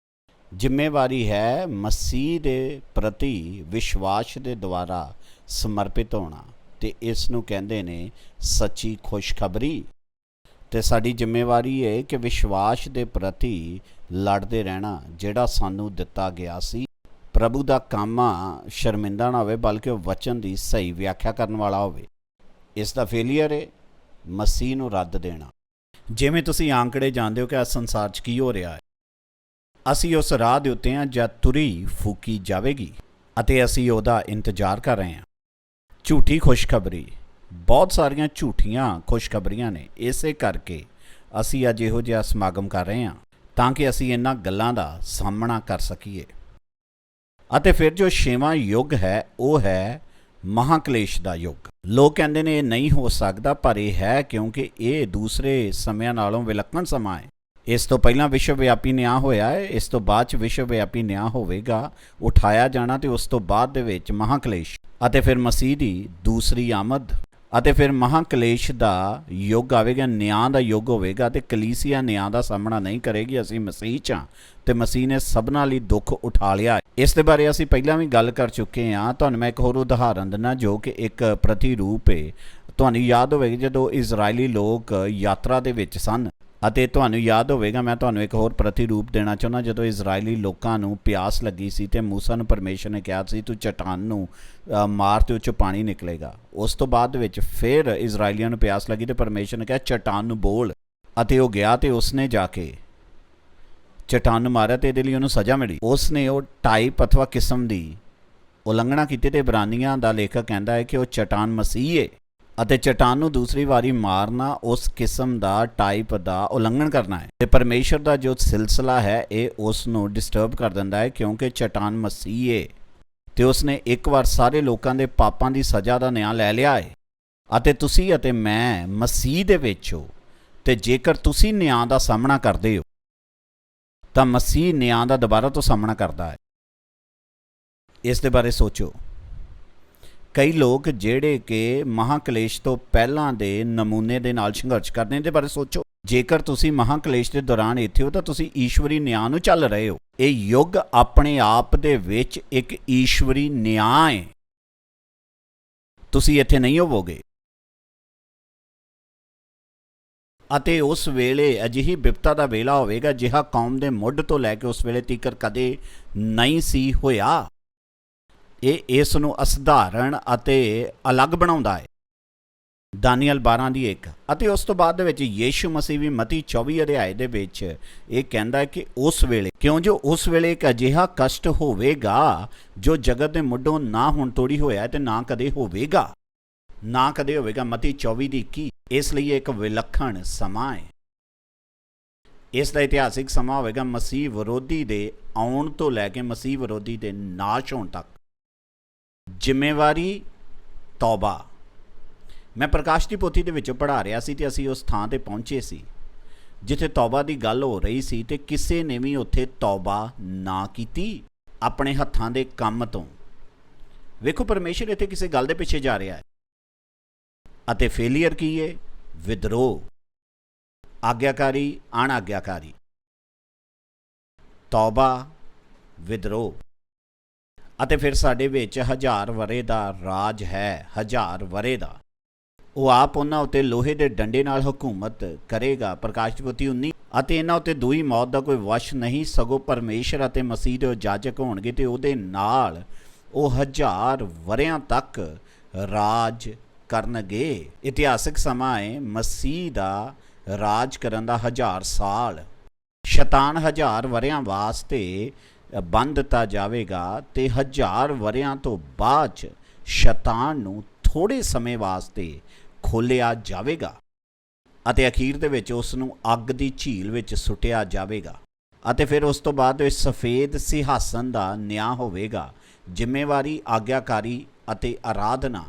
ਜ਼ਿੰਮੇਵਾਰੀ ਹੈ ਮਸੀਹ ਦੇ ਪ੍ਰਤੀ ਵਿਸ਼ਵਾਸ ਦੇ ਦੁਆਰਾ ਸਮਰਪਿਤ ਹੋਣਾ, ਤੇ ਇਸ ਨੂੰ ਕਹਿੰਦੇ ਨੇ ਸੱਚੀ ਖੁਸ਼ਖਬਰੀ। ਤੇ ਸਾਡੀ ਜ਼ਿੰਮੇਵਾਰੀ ਹੈ ਕਿ ਵਿਸ਼ਵਾਸ ਦੇ ਪ੍ਰਤੀ ਲੜਦੇ ਰਹਿਣਾ ਜਿਹੜਾ ਸਾਨੂੰ ਦਿੱਤਾ ਗਿਆ ਸੀ। ਪ੍ਰਭੂ ਦਾ ਕੰਮ ਸ਼ਰਮਿੰਦਾ ਨਾ ਹੋਵੇ, ਬਲਕਿ ਉਹ ਵਚਨ ਦੀ ਸਹੀ ਵਿਆਖਿਆ ਕਰਨ ਵਾਲਾ ਹੋਵੇ। ਇਸ ਦਾ ਫੇਲੀਅਰ ਹੈ ਮਸੀਹ ਨੂੰ ਰੱਦ ਦੇਣਾ। ਜਿਵੇਂ ਤੁਸੀਂ ਆਂਕੜੇ ਜਾਣਦੇ ਹੋ ਕਿ ਇਸ ਸੰਸਾਰ 'ਚ ਕੀ ਹੋ ਰਿਹਾ ਹੈ। ਅਸੀਂ ਉਸ ਰਾਹ ਦੇ ਉੱਤੇ ਹਾਂ ਜਦ ਤੁਰੀ ਫੂਕੀ ਜਾਵੇਗੀ, ਅਤੇ ਅਸੀਂ ਉਹਦਾ ਇੰਤਜ਼ਾਰ ਕਰ ਰਹੇ ਹਾਂ। ਝੂਠੀ ਖੁਸ਼ਖਬਰੀ, ਬਹੁਤ ਸਾਰੀਆਂ ਝੂਠੀਆਂ ਖੁਸ਼ਖਬਰੀਆਂ ਨੇ। ਇਸੇ ਕਰਕੇ ਅਸੀਂ ਅੱਜ ਇਹੋ ਜਿਹਾ ਸਮਾਗਮ ਕਰ ਰਹੇ ਹਾਂ ਤਾਂ ਕਿ ਅਸੀਂ ਇਹਨਾਂ ਗੱਲਾਂ ਦਾ ਸਾਹਮਣਾ ਕਰ ਸਕੀਏ। ਅਤੇ ਫਿਰ ਜੋ 6ਵਾਂ ਯੁੱਗ ਹੈ ਉਹ ਹੈ ਮਹਾਕਲੇਸ਼ ਦਾ ਯੁੱਗ। ਲੋਕ ਕਹਿੰਦੇ ਨੇ ਇਹ ਨਹੀਂ ਹੋ ਸਕਦਾ, ਪਰ ਇਹ ਹੈ, ਕਿਉਂਕਿ ਇਹ ਦੂਸਰੇ ਸਮਿਆਂ ਨਾਲੋਂ ਵਿਲੱਖਣ ਸਮਾਂ ਹੈ। ਇਸ ਤੋਂ ਪਹਿਲਾਂ ਵਿਸ਼ਵ ਵਿਆਪੀ ਨਿਆਂ ਹੋਇਆ ਹੈ, ਇਸ ਤੋਂ ਬਾਅਦ 'ਚ ਵਿਸ਼ਵ ਵਿਆਪੀ ਨਿਆਂ ਹੋਵੇਗਾ, ਉਠਾਇਆ ਜਾਣਾ, ਤੇ ਉਸ ਤੋਂ ਬਾਅਦ ਦੇ ਵਿੱਚ ਮਹਾਕਲੇਸ਼, ਅਤੇ ਫਿਰ ਮਸੀਹ ਦੀ ਦੂਸਰੀ ਆਮਦ, ਅਤੇ ਫਿਰ ਮਹਾਕਲੇਸ਼ ਦਾ ਯੁੱਗ ਆਵੇਗਾ, ਨਿਆਂ ਦਾ ਯੁੱਗ ਹੋਵੇਗਾ, ਤੇ ਕਲੀਸਿਆ ਨਿਆਂ ਦਾ ਸਾਹਮਣਾ ਨਹੀਂ ਕਰੇਗੀ। ਅਸੀਂ ਮਸੀਹ 'ਚ ਹਾਂ, ਤੇ ਮਸੀਹ ਨੇ ਸਭਨਾਂ ਲਈ ਦੁੱਖ ਉਠਾ ਲਿਆ। ਇਸ ਦੇ ਬਾਰੇ ਅਸੀਂ ਪਹਿਲਾਂ ਵੀ ਗੱਲ ਕਰ ਚੁੱਕੇ ਹਾਂ। ਤੁਹਾਨੂੰ ਮੈਂ ਇੱਕ ਹੋਰ ਉਦਾਹਰਨ ਦਿੰਦਾ ਜੋ ਕਿ ਇੱਕ ਪ੍ਰਤੀਰੂਪ ਹੈ। ਤੁਹਾਨੂੰ ਯਾਦ ਹੋਵੇਗਾ ਜਦੋਂ ਇਜ਼ਰਾਈਲੀ ਲੋਕ ਯਾਤਰਾ ਦੇ ਵਿੱਚ ਸਨ, ਅਤੇ ਤੁਹਾਨੂੰ ਯਾਦ ਹੋਵੇਗਾ, ਮੈਂ ਤੁਹਾਨੂੰ ਇੱਕ ਹੋਰ ਪ੍ਰਤੀਰੂਪ ਦੇਣਾ ਚਾਹੁੰਦਾ। ਜਦੋਂ ਇਜ਼ਰਾਈਲੀ ਲੋਕਾਂ ਨੂੰ ਪਿਆਸ ਲੱਗੀ ਸੀ ਤੇ ਮੂਸਾ ਨੂੰ ਪਰਮੇਸ਼ਰ ਨੇ ਕਿਹਾ ਸੀ ਤੂੰ ਚਟਾਨ ਨੂੰ ਮਾਰ ਤੇ ਉਹ 'ਚੋਂ ਪਾਣੀ ਨਿਕਲੇਗਾ। ਉਸ ਤੋਂ ਬਾਅਦ ਵਿੱਚ ਫਿਰ ਇਜ਼ਰਾਈਲੀਆਂ ਨੂੰ ਪਿਆਸ ਲੱਗੀ ਤੇ ਪਰਮੇਸ਼ਰ ਨੇ ਕਿਹਾ ਚਟਾਨ ਨੂੰ ਬੋਲ, ਅਤੇ ਉਹ ਗਿਆ ਤੇ ਉਸਨੇ ਜਾ ਕੇ ਚਟਾਨ ਨੂੰ ਮਾਰਿਆ, ਤੇ ਇਹਦੇ ਲਈ ਉਹਨੂੰ ਸਜ਼ਾ ਮਿਲੀ। ਉਸਨੇ ਉਹ ਟਾਈਪ ਅਥਵਾ ਕਿਸਮ ਦੀ ਉਲੰਘਣਾ ਕੀਤੀ, ਤੇ ਇਬਰਾਨੀਆਂ ਦਾ ਲੇਖਕ ਕਹਿੰਦਾ ਹੈ ਕਿ ਉਹ ਚਟਾਨ ਮਸੀਹ ਹੈ, ਅਤੇ ਚਟਾਨ ਨੂੰ ਦੂਸਰੀ ਵਾਰੀ ਮਾਰਨਾ ਉਸ ਕਿਸਮ ਦਾ ਟਾਈਪ ਦਾ ਉਲੰਘਣ ਕਰਨਾ ਹੈ। ਤੇ ਪਰਮੇਸ਼ਰ ਦਾ ਜੋ ਸਿਲਸਿਲਾ ਹੈ ਇਹ ਉਸ ਨੂੰ ਡਿਸਟਰਬ ਕਰ ਦਿੰਦਾ ਹੈ, ਕਿਉਂਕਿ ਚਟਾਨ ਮਸੀਹ ਹੈ, ਤੇ ਉਸਨੇ ਇੱਕ ਵਾਰ ਸਾਰੇ ਲੋਕਾਂ ਦੇ ਪਾਪਾਂ ਦੀ ਸਜ਼ਾ ਦਾ ਨਿਆਂ ਲੈ ਲਿਆ ਹੈ। ਅਤੇ ਤੁਸੀਂ ਅਤੇ ਮੈਂ ਮਸੀਹ ਦੇ ਵਿੱਚ ਹੋ, ਤੇ ਜੇਕਰ ਤੁਸੀਂ ਨਿਆਂ ਦਾ ਸਾਹਮਣਾ ਕਰਦੇ ਹੋ ਤਾਂ ਮਸੀਹ ਨਿਆਂ ਦਾ ਦੁਬਾਰਾ ਤੋਂ ਸਾਹਮਣਾ ਕਰਦਾ ਹੈ। ਇਸ ਦੇ ਬਾਰੇ ਸੋਚੋ। ਕਈ ਲੋਕ ਜਿਹੜੇ ਕਿ ਮਹਾਕਲੇਸ਼ ਤੋਂ ਪਹਿਲਾਂ ਦੇ ਨਮੂਨੇ ਦੇ ਨਾਲ ਸੰਘਰਸ਼ ਕਰਦੇ ਨੇ, ਦੇ ਬਾਰੇ ਸੋਚੋ। ਜੇਕਰ ਤੁਸੀਂ ਮਹਾਕਲੇਸ਼ ਦੇ ਦੌਰਾਨ ਇੱਥੇ ਹੋ ਤਾਂ ਤੁਸੀਂ ਈਸ਼ਵਰੀ ਨਿਆਂ ਨੂੰ ਚੱਲ ਰਹੇ ਹੋ। ਇਹ ਯੁੱਗ ਆਪਣੇ ਆਪ ਦੇ ਵਿੱਚ ਇੱਕ ਈਸ਼ਵਰੀ ਨਿਆਂ ਹੈ। ਤੁਸੀਂ ਇੱਥੇ ਨਹੀਂ ਹੋਵੋਗੇ, ਅਤੇ ਉਸ ਵੇਲੇ ਅਜਿਹੀ ਬਿਪਤਾ ਦਾ ਵੇਲਾ ਹੋਵੇਗਾ ਜਿਹਾ ਕੌਮ ਦੇ ਮੁੱਢ ਤੋਂ ਲੈ ਕੇ ਉਸ ਵੇਲੇ ਤੀਕਰ ਕਦੇ ਨਹੀਂ ਸੀ ਹੋਇਆ। ਇਹ ਇਸ ਨੂੰ ਅਸਧਾਰਨ ਅਤੇ ਅਲੱਗ ਬਣਾਉਂਦਾ ਹੈ। ਦਾਨੀਅਲ 12:1। ਅਤੇ ਉਸ ਤੋਂ ਬਾਅਦ ਦੇ ਵਿੱਚ ਯੀਸ਼ੂ ਮਸੀਹ ਵੀ ਮਤੀ 24 ਅਧਿਆਏ ਦੇ ਵਿੱਚ ਇਹ ਕਹਿੰਦਾ ਹੈ ਕਿ ਉਸ ਵੇਲੇ, ਕਿਉਂ ਜੋ ਉਸ ਵੇਲੇ ਇੱਕ ਅਜਿਹਾ ਕਸ਼ਟ ਹੋਵੇਗਾ ਜੋ ਜਗਤ ਦੇ ਮੁੱਢੋਂ ਨਾ ਹੁਣ ਤੋੜੀ ਹੋਇਆ ਤੇ ਨਾ ਕਦੇ ਹੋਵੇਗਾ, ਨਾ ਕਦੇ ਹੋਵੇਗਾ। ਮਤੀ 24:21। ਇਸ ਲਈ ਇੱਕ ਵਿਲੱਖਣ ਸਮਾਂ ਹੈ। ਇਸ ਦਾ ਇਤਿਹਾਸਿਕ ਸਮਾਂ ਹੋਵੇਗਾ ਮਸੀਹ ਵਿਰੋਧੀ ਦੇ ਆਉਣ ਤੋਂ ਲੈ ਕੇ ਮਸੀਹ ਵਿਰੋਧੀ ਦੇ ਨਾਸ਼ ਹੋਣ ਤੱਕ। ਜ਼ਿੰਮੇਵਾਰੀ ਤੌਬਾ। ਮੈਂ ਪ੍ਰਕਾਸ਼ ਦੀ ਪੋਥੀ ਦੇ ਵਿੱਚੋਂ ਪੜ੍ਹਾ ਰਿਹਾ ਸੀ ਤੇ ਅਸੀਂ ਉਸ ਥਾਂ ਤੇ ਪਹੁੰਚੇ ਸੀ ਜਿੱਥੇ ਤੌਬਾ ਦੀ ਗੱਲ ਹੋ ਰਹੀ ਸੀ, ਤੇ ਕਿਸੇ ਨੇ ਵੀ ਉੱਥੇ ਤੌਬਾ ਨਾ ਕੀਤੀ ਆਪਣੇ ਹੱਥਾਂ ਦੇ ਕੰਮ ਤੋਂ। ਵੇਖੋ ਪਰਮੇਸ਼ਰ ਇੱਥੇ ਕਿਸੇ ਗੱਲ ਦੇ ਪਿੱਛੇ ਜਾ ਰਿਹਾ ਹੈ। ਅਤੇ ਫੇਲੀਅਰ ਕੀ ਹੈ? ਵਿਦਰੋਹ, ਆਗਿਆਕਾਰੀ, ਅਣਆਗਿਆਕਾਰੀ। ਤੌਬਾ, ਵਿਦਰੋਹ। ਅਤੇ ਫਿਰ ਸਾਡੇ ਵਿੱਚ 1000 ਵਰ੍ਹੇ ਦਾ ਰਾਜ ਹੈ, 1000 ਵਰ੍ਹੇ ਦਾ। ਉਹ ਆਪ ਉਹਨਾਂ ਉੱਤੇ ਲੋਹੇ ਦੇ ਡੰਡੇ ਨਾਲ ਹਕੂਮਤ ਕਰੇਗਾ। ਪ੍ਰਕਾਸ਼ ਪੋਥੀ 19। ਅਤੇ ਇਹਨਾਂ ਉੱਤੇ ਦੂਈ ਮੌਤ ਦਾ ਕੋਈ ਵਸ਼ ਨਹੀਂ, ਸਗੋਂ ਪਰਮੇਸ਼ਰ ਅਤੇ ਮਸੀਹ ਦੇ ਜਾਜਕ ਹੋਣਗੇ ਤੇ ਉਹਦੇ ਨਾਲ ਉਹ 1000 ਵਰਿਆਂ ਤੱਕ ਰਾਜ ਕਰਨਗੇ। ਇਤਿਹਾਸਕ ਸਮਾਂ ਹੈ ਮਸੀਹ ਦਾ ਰਾਜ ਕਰਨ ਦਾ 1000 ਸਾਲ। ਸ਼ੈਤਾਨ 1000 ਵਰਿਆਂ ਵਾਸਤੇ ਬੰਦ ਦਿੱਤਾ ਜਾਵੇਗਾ ਤੇ 1000 ਵਰਿਆਂ ਤੋਂ ਬਾਅਦ 'ਚ ਸ਼ੈਤਾਨ ਨੂੰ ਥੋੜ੍ਹੇ ਸਮੇਂ ਵਾਸਤੇ ਖੋਲ੍ਹਿਆ ਜਾਵੇਗਾ ਅਤੇ ਅਖੀਰ ਦੇ ਵਿੱਚ ਉਸ ਨੂੰ ਅੱਗ ਦੀ ਝੀਲ ਵਿੱਚ ਸੁੱਟਿਆ ਜਾਵੇਗਾ। ਅਤੇ ਫਿਰ ਉਸ ਤੋਂ ਬਾਅਦ ਇਸ ਸਫੇਦ ਸਿੰਘਾਸਨ ਦਾ ਨਿਆਂ ਹੋਵੇਗਾ। ਜ਼ਿੰਮੇਵਾਰੀ, ਆਗਿਆਕਾਰੀ ਅਤੇ ਆਰਾਧਨਾ।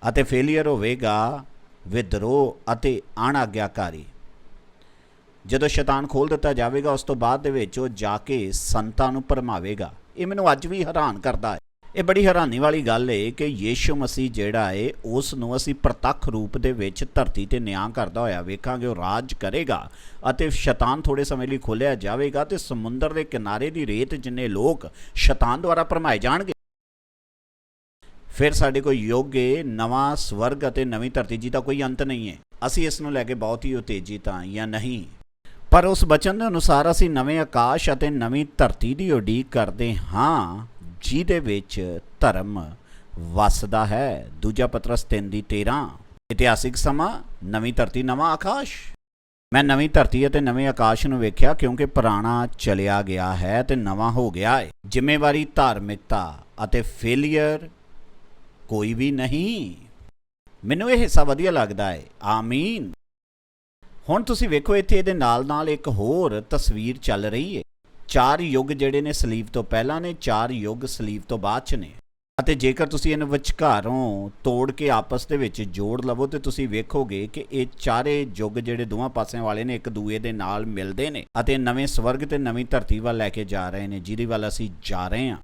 ਅਤੇ ਫੇਲੀਅਰ ਹੋਵੇਗਾ ਵਿਦਰੋਹ ਅਤੇ ਅਣਆਗਿਆਕਾਰੀ। ਜਦੋਂ ਸ਼ੈਤਾਨ ਖੋਲ੍ਹ ਦਿੱਤਾ ਜਾਵੇਗਾ ਉਸ ਤੋਂ ਬਾਅਦ ਦੇ ਵਿੱਚ ਉਹ ਜਾ ਕੇ ਸੰਤਾਂ ਨੂੰ ਭਰਮਾਵੇਗਾ। ਇਹ ਮੈਨੂੰ ਅੱਜ ਵੀ ਹੈਰਾਨ ਕਰਦਾ ਹੈ। ਇਹ ਬੜੀ ਹੈਰਾਨੀ ਵਾਲੀ ਗੱਲ ਹੈ ਕਿ ਯੀਸ਼ੂ ਮਸੀਹ ਜਿਹੜਾ ਹੈ ਉਸ ਨੂੰ ਅਸੀਂ ਪ੍ਰਤੱਖ ਰੂਪ ਦੇ ਵਿੱਚ ਧਰਤੀ 'ਤੇ ਨਿਆਂ ਕਰਦਾ ਹੋਇਆ ਵੇਖਾਂਗੇ। ਉਹ ਰਾਜ ਕਰੇਗਾ ਅਤੇ ਸ਼ੈਤਾਨ ਥੋੜ੍ਹੇ ਸਮੇਂ ਲਈ ਖੋਲ੍ਹਿਆ ਜਾਵੇਗਾ ਅਤੇ ਸਮੁੰਦਰ ਦੇ ਕਿਨਾਰੇ ਦੀ ਰੇਤ ਜਿੰਨੇ ਲੋਕ ਸ਼ੈਤਾਨ ਦੁਆਰਾ ਭਰਮਾਏ ਜਾਣਗੇ। ਫਿਰ ਸਾਡੇ ਕੋਲ ਯੁੱਗ ਹੈ ਨਵਾਂ ਸਵਰਗ ਅਤੇ ਨਵੀਂ ਧਰਤੀ, ਜਿਹਦਾ ਕੋਈ ਅੰਤ ਨਹੀਂ ਹੈ। ਅਸੀਂ ਇਸ ਨੂੰ ਲੈ ਕੇ ਬਹੁਤ ਹੀ ਉਤੇਜਿਤ ਹਾਂ ਜਾਂ ਨਹੀਂ, ਪਰ ਉਸ ਬਚਨ ਦੇ ਅਨੁਸਾਰ ਅਸੀਂ ਨਵੇਂ ਆਕਾਸ਼ ਅਤੇ ਨਵੀਂ ਧਰਤੀ ਦੀ ਉਡੀਕ ਕਰਦੇ ਹਾਂ ਜਿਹਦੇ ਵਿੱਚ ਧਰਮ ਵੱਸਦਾ ਹੈ। ਦੂਜਾ ਪਤਰਸ 3:13। ਇਤਿਹਾਸਿਕ ਸਮਾਂ, ਨਵੀਂ ਧਰਤੀ, ਨਵਾਂ ਆਕਾਸ਼। ਮੈਂ ਨਵੀਂ ਧਰਤੀ ਅਤੇ ਨਵੇਂ ਆਕਾਸ਼ ਨੂੰ ਵੇਖਿਆ ਕਿਉਂਕਿ ਪੁਰਾਣਾ ਚਲਿਆ ਗਿਆ ਹੈ ਤੇ ਨਵਾਂ ਹੋ ਗਿਆ ਹੈ। ਜ਼ਿੰਮੇਵਾਰੀ, ਧਾਰਮਿਕਤਾ ਅਤੇ ਫੇਲੀਅਰ ਕੋਈ ਵੀ ਨਹੀਂ। ਮੈਨੂੰ ਇਹ ਹਿੱਸਾ ਵਧੀਆ ਲੱਗਦਾ ਹੈ। ਆਮੀਨ। ਹੁਣ ਤੁਸੀਂ ਵੇਖੋ ਇੱਥੇ ਇਹਦੇ ਨਾਲ ਨਾਲ ਇੱਕ ਹੋਰ ਤਸਵੀਰ ਚੱਲ ਰਹੀ ਹੈ। 4 ਯੁੱਗ ਜਿਹੜੇ ਨੇ ਸਲੀਬ ਤੋਂ ਪਹਿਲਾਂ ਨੇ, 4 ਯੁੱਗ ਸਲੀਬ ਤੋਂ ਬਾਅਦ 'ਚ ਨੇ। ਅਤੇ ਜੇਕਰ ਤੁਸੀਂ ਇਹਨੂੰ ਵਿਚਕਾਰੋਂ ਤੋੜ ਕੇ ਆਪਸ ਦੇ ਵਿੱਚ ਜੋੜ ਲਵੋ ਤੇ ਤੁਸੀਂ ਵੇਖੋਗੇ ਕਿ ਇਹ ਚਾਰੇ ਯੁੱਗ ਜਿਹੜੇ ਦੋਵਾਂ ਪਾਸਿਆਂ ਵਾਲੇ ਨੇ ਇੱਕ ਦੂਏ ਦੇ ਨਾਲ ਮਿਲਦੇ ਨੇ ਅਤੇ ਨਵੇਂ ਸਵਰਗ ਤੇ ਨਵੀਂ ਧਰਤੀ ਵੱਲ ਲੈ ਕੇ ਜਾ ਰਹੇ ਨੇ, ਜਿਹਦੇ ਵੱਲ ਅਸੀਂ ਜਾ ਰਹੇ ਹਾਂ।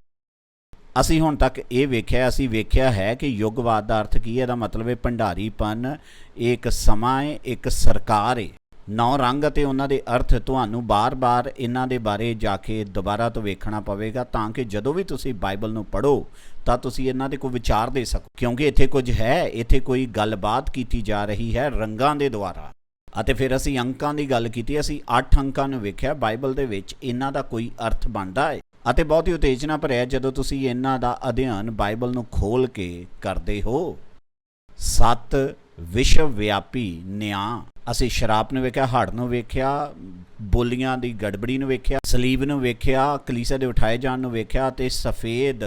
ਅਸੀਂ ਹੁਣ ਤੱਕ ਇਹ ਵੇਖਿਆ ਹੈ ਕਿ ਯੁੱਗਵਾਦ ਦਾ ਅਰਥ ਕੀ ਹੈ। ਇਹਦਾ ਮਤਲਬ ਹੈ ਭੰਡਾਰੀਪਨ। ਇਹ ਇੱਕ ਸਮਾਂ ਹੈ, ਇੱਕ ਸਰਕਾਰ ਹੈ। 9 ਰੰਗ ਅਤੇ ਉਹਨਾਂ ਦੇ ਅਰਥ ਤੁਹਾਨੂੰ ਬਾਰ-ਬਾਰ ਇਹਨਾਂ ਦੇ ਬਾਰੇ ਜਾ ਕੇ ਦੁਬਾਰਾ ਤੋਂ ਵੇਖਣਾ ਪਵੇਗਾ ਤਾਂ ਕਿ ਜਦੋਂ ਵੀ ਤੁਸੀਂ ਬਾਈਬਲ ਨੂੰ ਪੜ੍ਹੋ ਤਾਂ ਤੁਸੀਂ ਇਹਨਾਂ ਦੇ ਕੋਈ ਵਿਚਾਰ ਦੇ ਸਕੋ, ਕਿਉਂਕਿ ਇੱਥੇ ਕੁਝ ਹੈ। ਇੱਥੇ ਕੋਈ ਗੱਲਬਾਤ ਕੀਤੀ ਜਾ ਰਹੀ ਹੈ ਰੰਗਾਂ ਦੇ ਦੁਆਰਾ। ਅਤੇ ਫਿਰ ਅਸੀਂ ਅੰਕਾਂ ਦੀ ਗੱਲ ਕੀਤੀ। ਅਸੀਂ 8 ਅੰਕਾਂ ਨੂੰ ਵੇਖਿਆ। ਬਾਈਬਲ ਦੇ ਵਿੱਚ ਇਹਨਾਂ ਦਾ ਕੋਈ ਅਰਥ ਬਣਦਾ ਹੈ ਅਤੇ ਬਹੁਤ ਹੀ ਉਤੇਜਨਾ ਭਰਿਆ ਜਦੋਂ ਤੁਸੀਂ ਇਹਨਾਂ ਦਾ ਅਧਿਐਨ ਬਾਈਬਲ ਨੂੰ ਖੋਲ੍ਹ ਕੇ ਕਰਦੇ ਹੋ। 7 ਵਿਸ਼ਵ ਵਿਆਪੀ ਨਿਆਂ। ਅਸੀਂ ਸ਼ਰਾਪ ਨੂੰ ਵੇਖਿਆ, ਹੜ੍ਹ ਨੂੰ ਵੇਖਿਆ, ਬੋਲੀਆਂ ਦੀ ਗੜਬੜੀ ਨੂੰ ਵੇਖਿਆ, ਸਲੀਬ ਨੂੰ ਵੇਖਿਆ, ਕਲੀਸਿਆ ਦੇ ਉਠਾਏ ਜਾਣ ਨੂੰ ਵੇਖਿਆ ਅਤੇ ਸਫੇਦ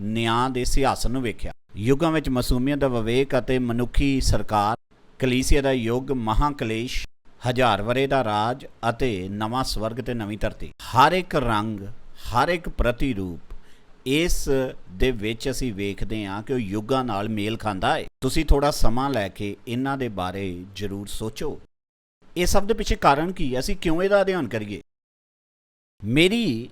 ਨਿਆਂ ਦੇ ਸਿੰਘਾਸਨ ਨੂੰ ਵੇਖਿਆ। ਯੁੱਗਾਂ ਵਿੱਚ ਮਾਸੂਮੀਅਤ ਦਾ ਵਿਵੇਕ ਅਤੇ ਮਨੁੱਖੀ ਸਰਕਾਰ, ਕਲੀਸਿਆ ਦਾ ਯੁੱਗ, ਮਹਾਕਲੇਸ਼, 1000 ਵਰ੍ਹੇ ਦਾ ਰਾਜ ਅਤੇ ਨਵਾਂ ਸਵਰਗ ਤੇ ਨਵੀਂ ਧਰਤੀ। ਹਰ ਇੱਕ ਰੰਗ, ਹਰ ਇੱਕ ਪ੍ਰਤੀਰੂਪ ਇਸ ਦੇ ਵਿੱਚ ਅਸੀਂ ਵੇਖਦੇ ਹਾਂ ਕਿ ਉਹ ਯੁੱਗਾਂ ਨਾਲ ਮੇਲ ਖਾਂਦਾ ਹੈ। ਤੁਸੀਂ ਥੋੜ੍ਹਾ ਸਮਾਂ ਲੈ ਕੇ ਇਹਨਾਂ ਦੇ ਬਾਰੇ ਜ਼ਰੂਰ ਸੋਚੋ। ਇਹ ਸਭ ਦੇ ਪਿੱਛੇ ਕਾਰਨ ਕੀ ਹੈ? ਅਸੀਂ ਕਿਉਂ ਇਹਦਾ ਅਧਿਐਨ ਕਰੀਏ? ਮੇਰੀ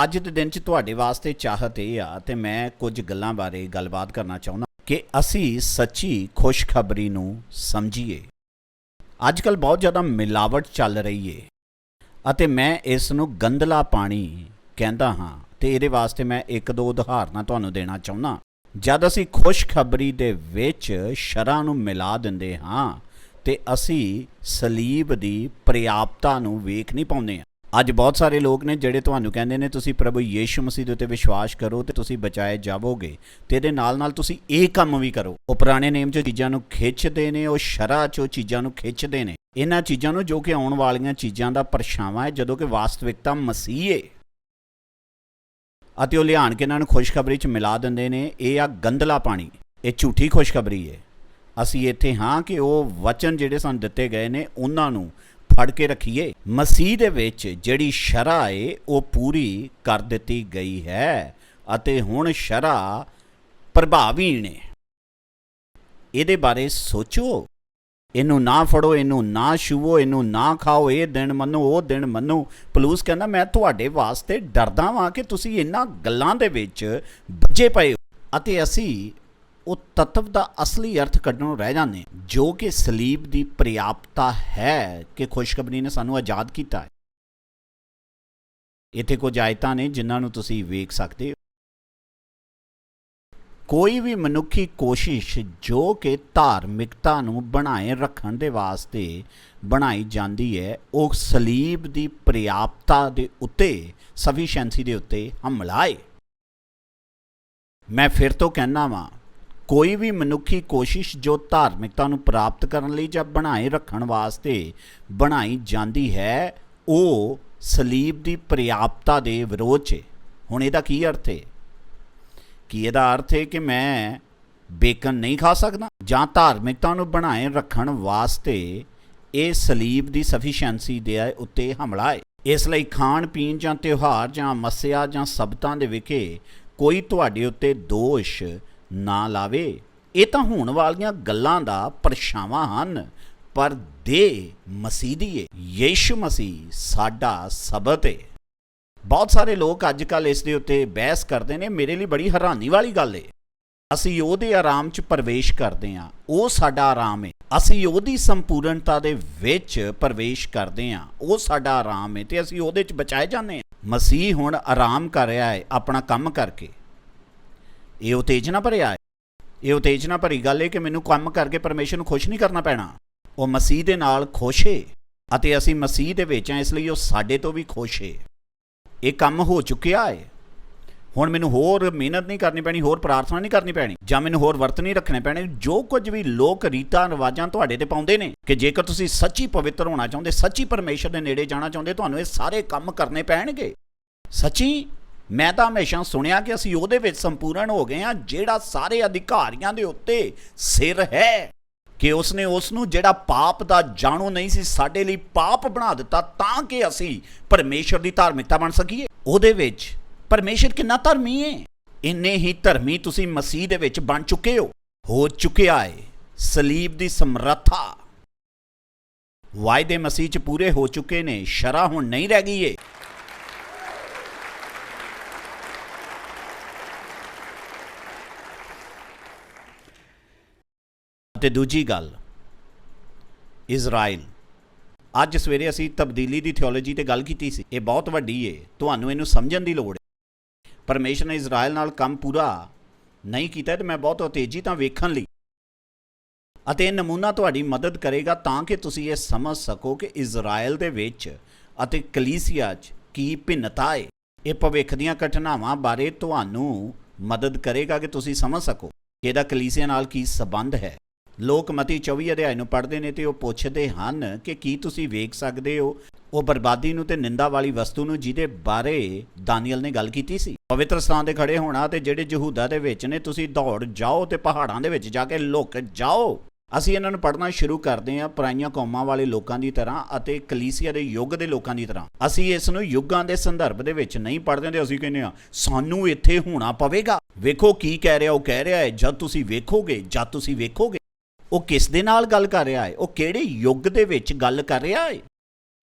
ਅੱਜ ਦੇ ਦਿਨ 'ਚ ਤੁਹਾਡੇ ਵਾਸਤੇ ਚਾਹਤ ਇਹ ਆ ਅਤੇ ਮੈਂ ਕੁਝ ਗੱਲਾਂ ਬਾਰੇ ਗੱਲਬਾਤ ਕਰਨਾ ਚਾਹੁੰਦਾ ਕਿ ਅਸੀਂ ਸੱਚੀ ਖੁਸ਼ਖਬਰੀ ਨੂੰ ਸਮਝੀਏ। ਅੱਜ ਕੱਲ੍ਹ ਬਹੁਤ ਜ਼ਿਆਦਾ ਮਿਲਾਵਟ ਚੱਲ ਰਹੀ ਹੈ ਅਤੇ ਮੈਂ ਇਸ ਨੂੰ ਗੰਧਲਾ ਪਾਣੀ ਕਹਿੰਦਾ ਹਾਂ ਅਤੇ ਇਹਦੇ ਵਾਸਤੇ ਮੈਂ 1-2 ਉਦਾਹਰਨਾਂ ਤੁਹਾਨੂੰ ਦੇਣਾ ਚਾਹੁੰਦਾ। ਜਦ ਅਸੀਂ ਖੁਸ਼ਖਬਰੀ ਦੇ ਵਿੱਚ ਸ਼ਰ੍ਹਾਂ ਨੂੰ ਮਿਲਾ ਦਿੰਦੇ ਹਾਂ ਤੇ ਅਸੀਂ ਸਲੀਬ ਦੀ ਪ੍ਰਿਆਪਤਾ ਨੂੰ ਵੇਖ ਨਹੀਂ ਪਾਉਂਦੇ ਹਾਂ। ਅੱਜ ਬਹੁਤ ਸਾਰੇ ਲੋਕ ਨੇ ਜਿਹੜੇ ਤੁਹਾਨੂੰ ਕਹਿੰਦੇ ਨੇ ਤੁਸੀਂ ਪ੍ਰਭੂ ਯੀਸ਼ੂ ਮਸੀਹ ਦੇ ਉੱਤੇ ਵਿਸ਼ਵਾਸ ਕਰੋ ਤੇ ਤੁਸੀਂ ਬਚਾਏ ਜਾਵੋਗੇ ਤੇ ਇਹਦੇ ਨਾਲ ਨਾਲ ਤੁਸੀਂ ਇਹ ਕੰਮ ਵੀ ਕਰੋ। ਉਹ ਪੁਰਾਣੇ ਨੇਮ 'ਚੋਂ ਚੀਜ਼ਾਂ ਨੂੰ ਖਿੱਚਦੇ ਨੇ, ਉਹ ਸ਼ਰ੍ਹਾਂ 'ਚੋਂ ਚੀਜ਼ਾਂ ਨੂੰ ਖਿੱਚਦੇ ਨੇ, ਇਹਨਾਂ ਚੀਜ਼ਾਂ ਨੂੰ ਜੋ ਕਿ ਆਉਣ ਵਾਲੀਆਂ ਚੀਜ਼ਾਂ ਦਾ ਪਰਛਾਵਾਂ ਹੈ, ਜਦੋਂ ਕਿ ਵਾਸਤਵਿਕਤਾ ਮਸੀਹ ਹੈ। ਅਤੇ ਉਹ ਲਿਆਣ ਕੇ ਇਹਨਾਂ ਨੂੰ ਖੁਸ਼ਖਬਰੀ 'ਚ ਮਿਲਾ ਦਿੰਦੇ ਨੇ। ਇਹ ਆ ਗੰਧਲਾ ਪਾਣੀ, ਇਹ ਝੂਠੀ ਖੁਸ਼ਖਬਰੀ ਹੈ। ਅਸੀਂ ਇੱਥੇ ਹਾਂ ਕਿ ਉਹ ਵਚਨ ਜਿਹੜੇ ਸਾਨੂੰ ਦਿੱਤੇ ਗਏ ਨੇ ਉਹਨਾਂ ਨੂੰ ਫੜ ਕੇ ਰੱਖੀਏ। ਮਸੀਹ ਦੇ ਵਿੱਚ ਜਿਹੜੀ ਸ਼ਰ੍ਹਾ ਹੈ ਉਹ ਪੂਰੀ ਕਰ ਦਿੱਤੀ ਗਈ ਹੈ ਅਤੇ ਹੁਣ ਸ਼ਰ੍ਹਾ ਪ੍ਰਭਾਵਹੀਣ ਹੈ। ਇਹਦੇ ਬਾਰੇ ਸੋਚੋ। ਇਹਨੂੰ ਨਾ ਫੜੋ, ਇਹਨੂੰ ਨਾ ਛੂਵੋ, ਇਹਨੂੰ ਨਾ ਖਾਓ, ਇਹ ਦਿਨ ਮੰਨੋ, ਉਹ ਦਿਨ ਮੰਨੋ। ਪਲੂਸ ਕਹਿੰਦਾ ਮੈਂ ਤੁਹਾਡੇ ਵਾਸਤੇ ਡਰਦਾ ਵਾਂ ਕਿ ਤੁਸੀਂ ਇਹਨਾਂ ਗੱਲਾਂ ਦੇ ਵਿੱਚ ਬੱਝੇ ਪਏ ਹੋ ਅਤੇ ਅਸੀਂ ਉਹ ਤੱਤਵ ਦਾ ਅਸਲੀ ਅਰਥ ਕੱਢਣੋਂ ਰਹਿ ਜਾਂਦੇ ਜੋ ਕਿ ਸਲੀਬ ਦੀ ਪ੍ਰਿਆਪਤਾ ਹੈ ਕਿ ਖੁਸ਼ਖਬਰੀ ਨੇ ਸਾਨੂੰ ਆਜ਼ਾਦ ਕੀਤਾ ਹੈ। ਇੱਥੇ ਕੁਝ ਆਇਤਾਂ ਨੇ ਜਿਨ੍ਹਾਂ ਨੂੰ ਤੁਸੀਂ ਵੇਖ ਸਕਦੇ ਹੋ। ਕੋਈ ਵੀ ਮਨੁੱਖੀ ਕੋਸ਼ਿਸ਼ ਜੋ ਕਿ ਧਾਰਮਿਕਤਾ ਨੂੰ ਬਣਾਏ ਰੱਖਣ ਦੇ ਵਾਸਤੇ ਬਣਾਈ ਜਾਂਦੀ ਹੈ, ਉਹ ਸਲੀਬ ਦੀ ਪ੍ਰਿਆਪਤਾ ਦੇ ਉੱਤੇ, ਸਫੀਸ਼ੈਂਸੀ ਦੇ ਉੱਤੇ ਹਮਲਾ ਹੈ। ਮੈਂ ਫਿਰ ਤੋਂ ਕਹਿਣਾ ਵਾਂ, ਕੋਈ ਵੀ ਮਨੁੱਖੀ ਕੋਸ਼ਿਸ਼ ਜੋ ਧਾਰਮਿਕਤਾ ਨੂੰ ਪ੍ਰਾਪਤ ਕਰਨ ਲਈ ਜਾਂ ਬਣਾਏ ਰੱਖਣ ਵਾਸਤੇ ਬਣਾਈ ਜਾਂਦੀ ਹੈ, ਉਹ ਸਲੀਬ ਦੀ ਪ੍ਰਿਆਪਤਾ ਦੇ ਵਿਰੋਧ 'ਚ। ਹੁਣ ਇਹਦਾ ਕੀ ਅਰਥ ਹੈ? ਕੀ ਇਹਦਾ ਅਰਥ ਹੈ ਕਿ ਮੈਂ ਬੇਕਨ ਨਹੀਂ ਖਾ ਸਕਦਾ, ਜਾਂ ਧਾਰਮਿਕਤਾ ਨੂੰ ਬਣਾਏ ਰੱਖਣ ਵਾਸਤੇ ਇਹ ਸਲੀਬ ਦੀ ਸਫੀਸ਼ੈਂਸੀ ਦੇ ਉੱਤੇ ਹਮਲਾ ਹੈ। ਇਸ ਲਈ ਖਾਣ ਪੀਣ ਜਾਂ ਤਿਉਹਾਰ ਜਾਂ ਮੱਸਿਆ ਜਾਂ ਸਬਤਾਂ ਦੇ ਵਿਖੇ ਕੋਈ ਤੁਹਾਡੇ ਉੱਤੇ ਦੋਸ਼ ਨਾ ਲਾਵੇ। ਇਹ ਤਾਂ ਹੋਣ ਵਾਲੀਆਂ ਗੱਲਾਂ ਦਾ ਪਰਛਾਵਾਂ ਹਨ, ਪਰ ਦੇਹ ਮਸੀਹ ਦੀ ਹੈ। ਯੀਸ਼ੂ ਮਸੀਹ ਸਾਡਾ ਸਬਤ ਹੈ। ਬਹੁਤ ਸਾਰੇ ਲੋਕ ਅੱਜ ਕੱਲ੍ਹ ਇਸ ਦੇ ਉੱਤੇ ਬਹਿਸ ਕਰਦੇ ਨੇ। ਮੇਰੇ ਲਈ ਬੜੀ ਹੈਰਾਨੀ ਵਾਲੀ ਗੱਲ ਹੈ। ਅਸੀਂ ਉਹਦੇ ਆਰਾਮ 'ਚ ਪ੍ਰਵੇਸ਼ ਕਰਦੇ ਹਾਂ, ਉਹ ਸਾਡਾ ਆਰਾਮ ਹੈ। ਅਸੀਂ ਉਹਦੀ ਸੰਪੂਰਨਤਾ ਦੇ ਵਿੱਚ ਪ੍ਰਵੇਸ਼ ਕਰਦੇ ਹਾਂ, ਉਹ ਸਾਡਾ ਆਰਾਮ ਹੈ, ਅਤੇ ਅਸੀਂ ਉਹਦੇ 'ਚ ਬਚਾਏ ਜਾਂਦੇ ਹਾਂ। ਮਸੀਹ ਹੁਣ ਆਰਾਮ ਕਰ ਰਿਹਾ ਹੈ ਆਪਣਾ ਕੰਮ ਕਰਕੇ। ਇਹ ਉਤੇਜਨਾ ਭਰਿਆ ਹੈ। ਇਹ ਉਤੇਜਨਾ ਭਰੀ ਗੱਲ ਹੈ ਕਿ ਮੈਨੂੰ ਕੰਮ ਕਰਕੇ ਪਰਮੇਸ਼ਰ ਨੂੰ ਖੁਸ਼ ਨਹੀਂ ਕਰਨਾ ਪੈਣਾ। ਉਹ ਮਸੀਹ ਦੇ ਨਾਲ ਖੁਸ਼ ਹੈ ਅਤੇ ਅਸੀਂ ਮਸੀਹ ਦੇ ਵਿੱਚ ਹਾਂ, ਇਸ ਲਈ ਉਹ ਸਾਡੇ ਤੋਂ ਵੀ ਖੁਸ਼ ਹੈ। ਇਹ ਕੰਮ ਹੋ ਚੁੱਕਿਆ ਹੈ। ਹੁਣ ਮੈਨੂੰ ਹੋਰ ਮਿਹਨਤ ਨਹੀਂ ਕਰਨੀ ਪੈਣੀ, ਹੋਰ ਪ੍ਰਾਰਥਨਾ ਨਹੀਂ ਕਰਨੀ ਪੈਣੀ, ਜਾਂ ਮੈਨੂੰ ਹੋਰ ਵਰਤ ਨਹੀਂ ਰੱਖਣੇ ਪੈਣੇ। ਜੋ ਕੁਝ ਵੀ ਲੋਕ ਰੀਤਾਂ ਰਿਵਾਜਾਂ ਤੁਹਾਡੇ ਤੇ ਪਾਉਂਦੇ ਨੇ ਕਿ ਜੇਕਰ ਤੁਸੀਂ ਸੱਚੀ ਪਵਿੱਤਰ ਹੋਣਾ ਚਾਹੁੰਦੇ, ਸੱਚੀ ਪਰਮੇਸ਼ਰ ਦੇ ਨੇੜੇ ਜਾਣਾ ਚਾਹੁੰਦੇ, ਤੁਹਾਨੂੰ ਇਹ ਸਾਰੇ ਕੰਮ ਕਰਨੇ ਪੈਣਗੇ। ਸੱਚੀ ਮੈਂ ਤਾਂ ਹਮੇਸ਼ਾ ਸੁਣਿਆ ਕਿ ਅਸੀਂ ਉਹਦੇ ਵਿੱਚ ਸੰਪੂਰਨ ਹੋ ਗਏ ਹਾਂ ਜਿਹੜਾ ਸਾਰੇ ਅਧਿਕਾਰੀਆਂ ਦੇ ਉੱਤੇ ਸਿਰ ਹੈ, ਕਿ ਉਸਨੇ ਉਸ ਨੂੰ ਜਿਹੜਾ ਪਾਪ ਦਾ ਜਾਣੂ ਨਹੀਂ ਸੀ ਸਾਡੇ ਲਈ ਪਾਪ ਬਣਾ ਦਿੱਤਾ ਤਾਂ ਕਿ ਅਸੀਂ ਪਰਮੇਸ਼ਰ ਦੀ ਧਾਰਮਿਕਤਾ ਬਣ ਸਕੀਏ। ਉਹਦੇ ਵਿੱਚ ਪਰਮੇਸ਼ਰ ਕਿੰਨਾ ਧਰਮੀ ਹੈ। ਇੰਨੇ ਹੀ ਧਰਮੀ ਤੁਸੀਂ ਮਸੀਹ ਦੇ ਵਿੱਚ ਬਣ ਚੁੱਕੇ ਹੋ ਚੁੱਕਿਆ ਹੈ। ਸਲੀਬ ਦੀ ਸਮਰੱਥਾ ਵਾਅਦੇ ਮਸੀਹ 'ਚ ਪੂਰੇ ਹੋ ਚੁੱਕੇ ਨੇ। ਸ਼ਰ੍ਹਾ ਹੁਣ ਨਹੀਂ ਰਹਿ ਗਈ ਏ। ਅਤੇ ਦੂਜੀ ਗੱਲ, ਇਜ਼ਰਾਈਲ। ਅੱਜ ਸਵੇਰੇ ਅਸੀਂ ਤਬਦੀਲੀ ਦੀ ਥਿਓਲੋਜੀ 'ਤੇ ਗੱਲ ਕੀਤੀ ਸੀ। ਇਹ ਬਹੁਤ ਵੱਡੀ ਏ, ਤੁਹਾਨੂੰ ਇਹਨੂੰ ਸਮਝਣ ਦੀ ਲੋੜ ਹੈ। ਪਰਮੇਸ਼ਰ ਨੇ ਇਜ਼ਰਾਈਲ ਨਾਲ ਕੰਮ ਪੂਰਾ ਨਹੀਂ ਕੀਤਾ ਅਤੇ ਮੈਂ ਬਹੁਤ ਉਤੇਜੀ ਤਾਂ ਵੇਖਣ ਲਈ, ਅਤੇ ਇਹ ਨਮੂਨਾ ਤੁਹਾਡੀ ਮਦਦ ਕਰੇਗਾ ਤਾਂ ਕਿ ਤੁਸੀਂ ਇਹ ਸਮਝ ਸਕੋ ਕਿ ਇਜ਼ਰਾਈਲ ਦੇ ਵਿੱਚ ਅਤੇ ਕਲੀਸਿਆ 'ਚ ਕੀ ਭਿੰਨਤਾ ਹੈ। ਇਹ ਭਵਿੱਖ ਦੀਆਂ ਘਟਨਾਵਾਂ ਬਾਰੇ ਤੁਹਾਨੂੰ ਮਦਦ ਕਰੇਗਾ ਕਿ ਤੁਸੀਂ ਸਮਝ ਸਕੋ ਕਿ ਇਹਦਾ ਕਲੀਸਿਆ ਨਾਲ ਕੀ ਸੰਬੰਧ ਹੈ। ਲੋਕ ਮਤੀ 24 ਅਧਿਆਇ ਨੂੰ ਪੜ੍ਹਦੇ ਨੇ ਅਤੇ ਉਹ ਪੁੱਛਦੇ ਹਨ ਕਿ ਕੀ ਤੁਸੀਂ ਵੇਖ ਸਕਦੇ ਹੋ ਉਹ ਬਰਬਾਦੀ ਨੂੰ ਤੇ ਨਿੰਦਾ ਵਾਲੀ ਵਸਤੂ ਨੂੰ ਜਿਹਦੇ ਬਾਰੇ ਦਾਨੀਅਲ ਨੇ ਗੱਲ ਕੀਤੀ ਸੀ। ਪਵਿੱਤਰ ਸਥਾਨ 'ਤੇ ਖੜੇ ਹੋਣਾ ਅਤੇ ਜਿਹੜੇ ਯਹੂਦਾ ਦੇ ਵਿੱਚ ਨੇ, ਤੁਸੀਂ ਦੌੜ ਜਾਓ ਅਤੇ ਪਹਾੜਾਂ ਦੇ ਵਿੱਚ ਜਾ ਕੇ ਲੁਕ ਜਾਓ। ਅਸੀਂ ਇਹਨਾਂ ਨੂੰ ਪੜ੍ਹਨਾ ਸ਼ੁਰੂ ਕਰਦੇ ਹਾਂ ਪਰਾਈਆਂ ਕੌਮਾਂ ਵਾਲੇ ਲੋਕਾਂ ਦੀ ਤਰ੍ਹਾਂ ਅਤੇ ਕਲੀਸਿਆ ਦੇ ਯੁੱਗ ਦੇ ਲੋਕਾਂ ਦੀ ਤਰ੍ਹਾਂ। ਅਸੀਂ ਇਸ ਨੂੰ ਯੁੱਗਾਂ ਦੇ ਸੰਦਰਭ ਦੇ ਵਿੱਚ ਨਹੀਂ ਪੜ੍ਹਦੇ ਅਤੇ ਅਸੀਂ ਕਹਿੰਦੇ ਹਾਂ ਸਾਨੂੰ ਇੱਥੇ ਹੋਣਾ ਪਵੇਗਾ। ਵੇਖੋ ਕੀ ਕਹਿ ਰਿਹਾ। ਉਹ ਕਹਿ ਰਿਹਾ ਹੈ ਜਦ ਤੁਸੀਂ ਵੇਖੋਗੇ। ਉਹ ਕਿਸ ਦੇ ਨਾਲ ਗੱਲ ਕਰ ਰਿਹਾ ਹੈ? ਉਹ ਕਿਹੜੇ ਯੁੱਗ ਦੇ ਵਿੱਚ ਗੱਲ ਕਰ ਰਿਹਾ ਹੈ?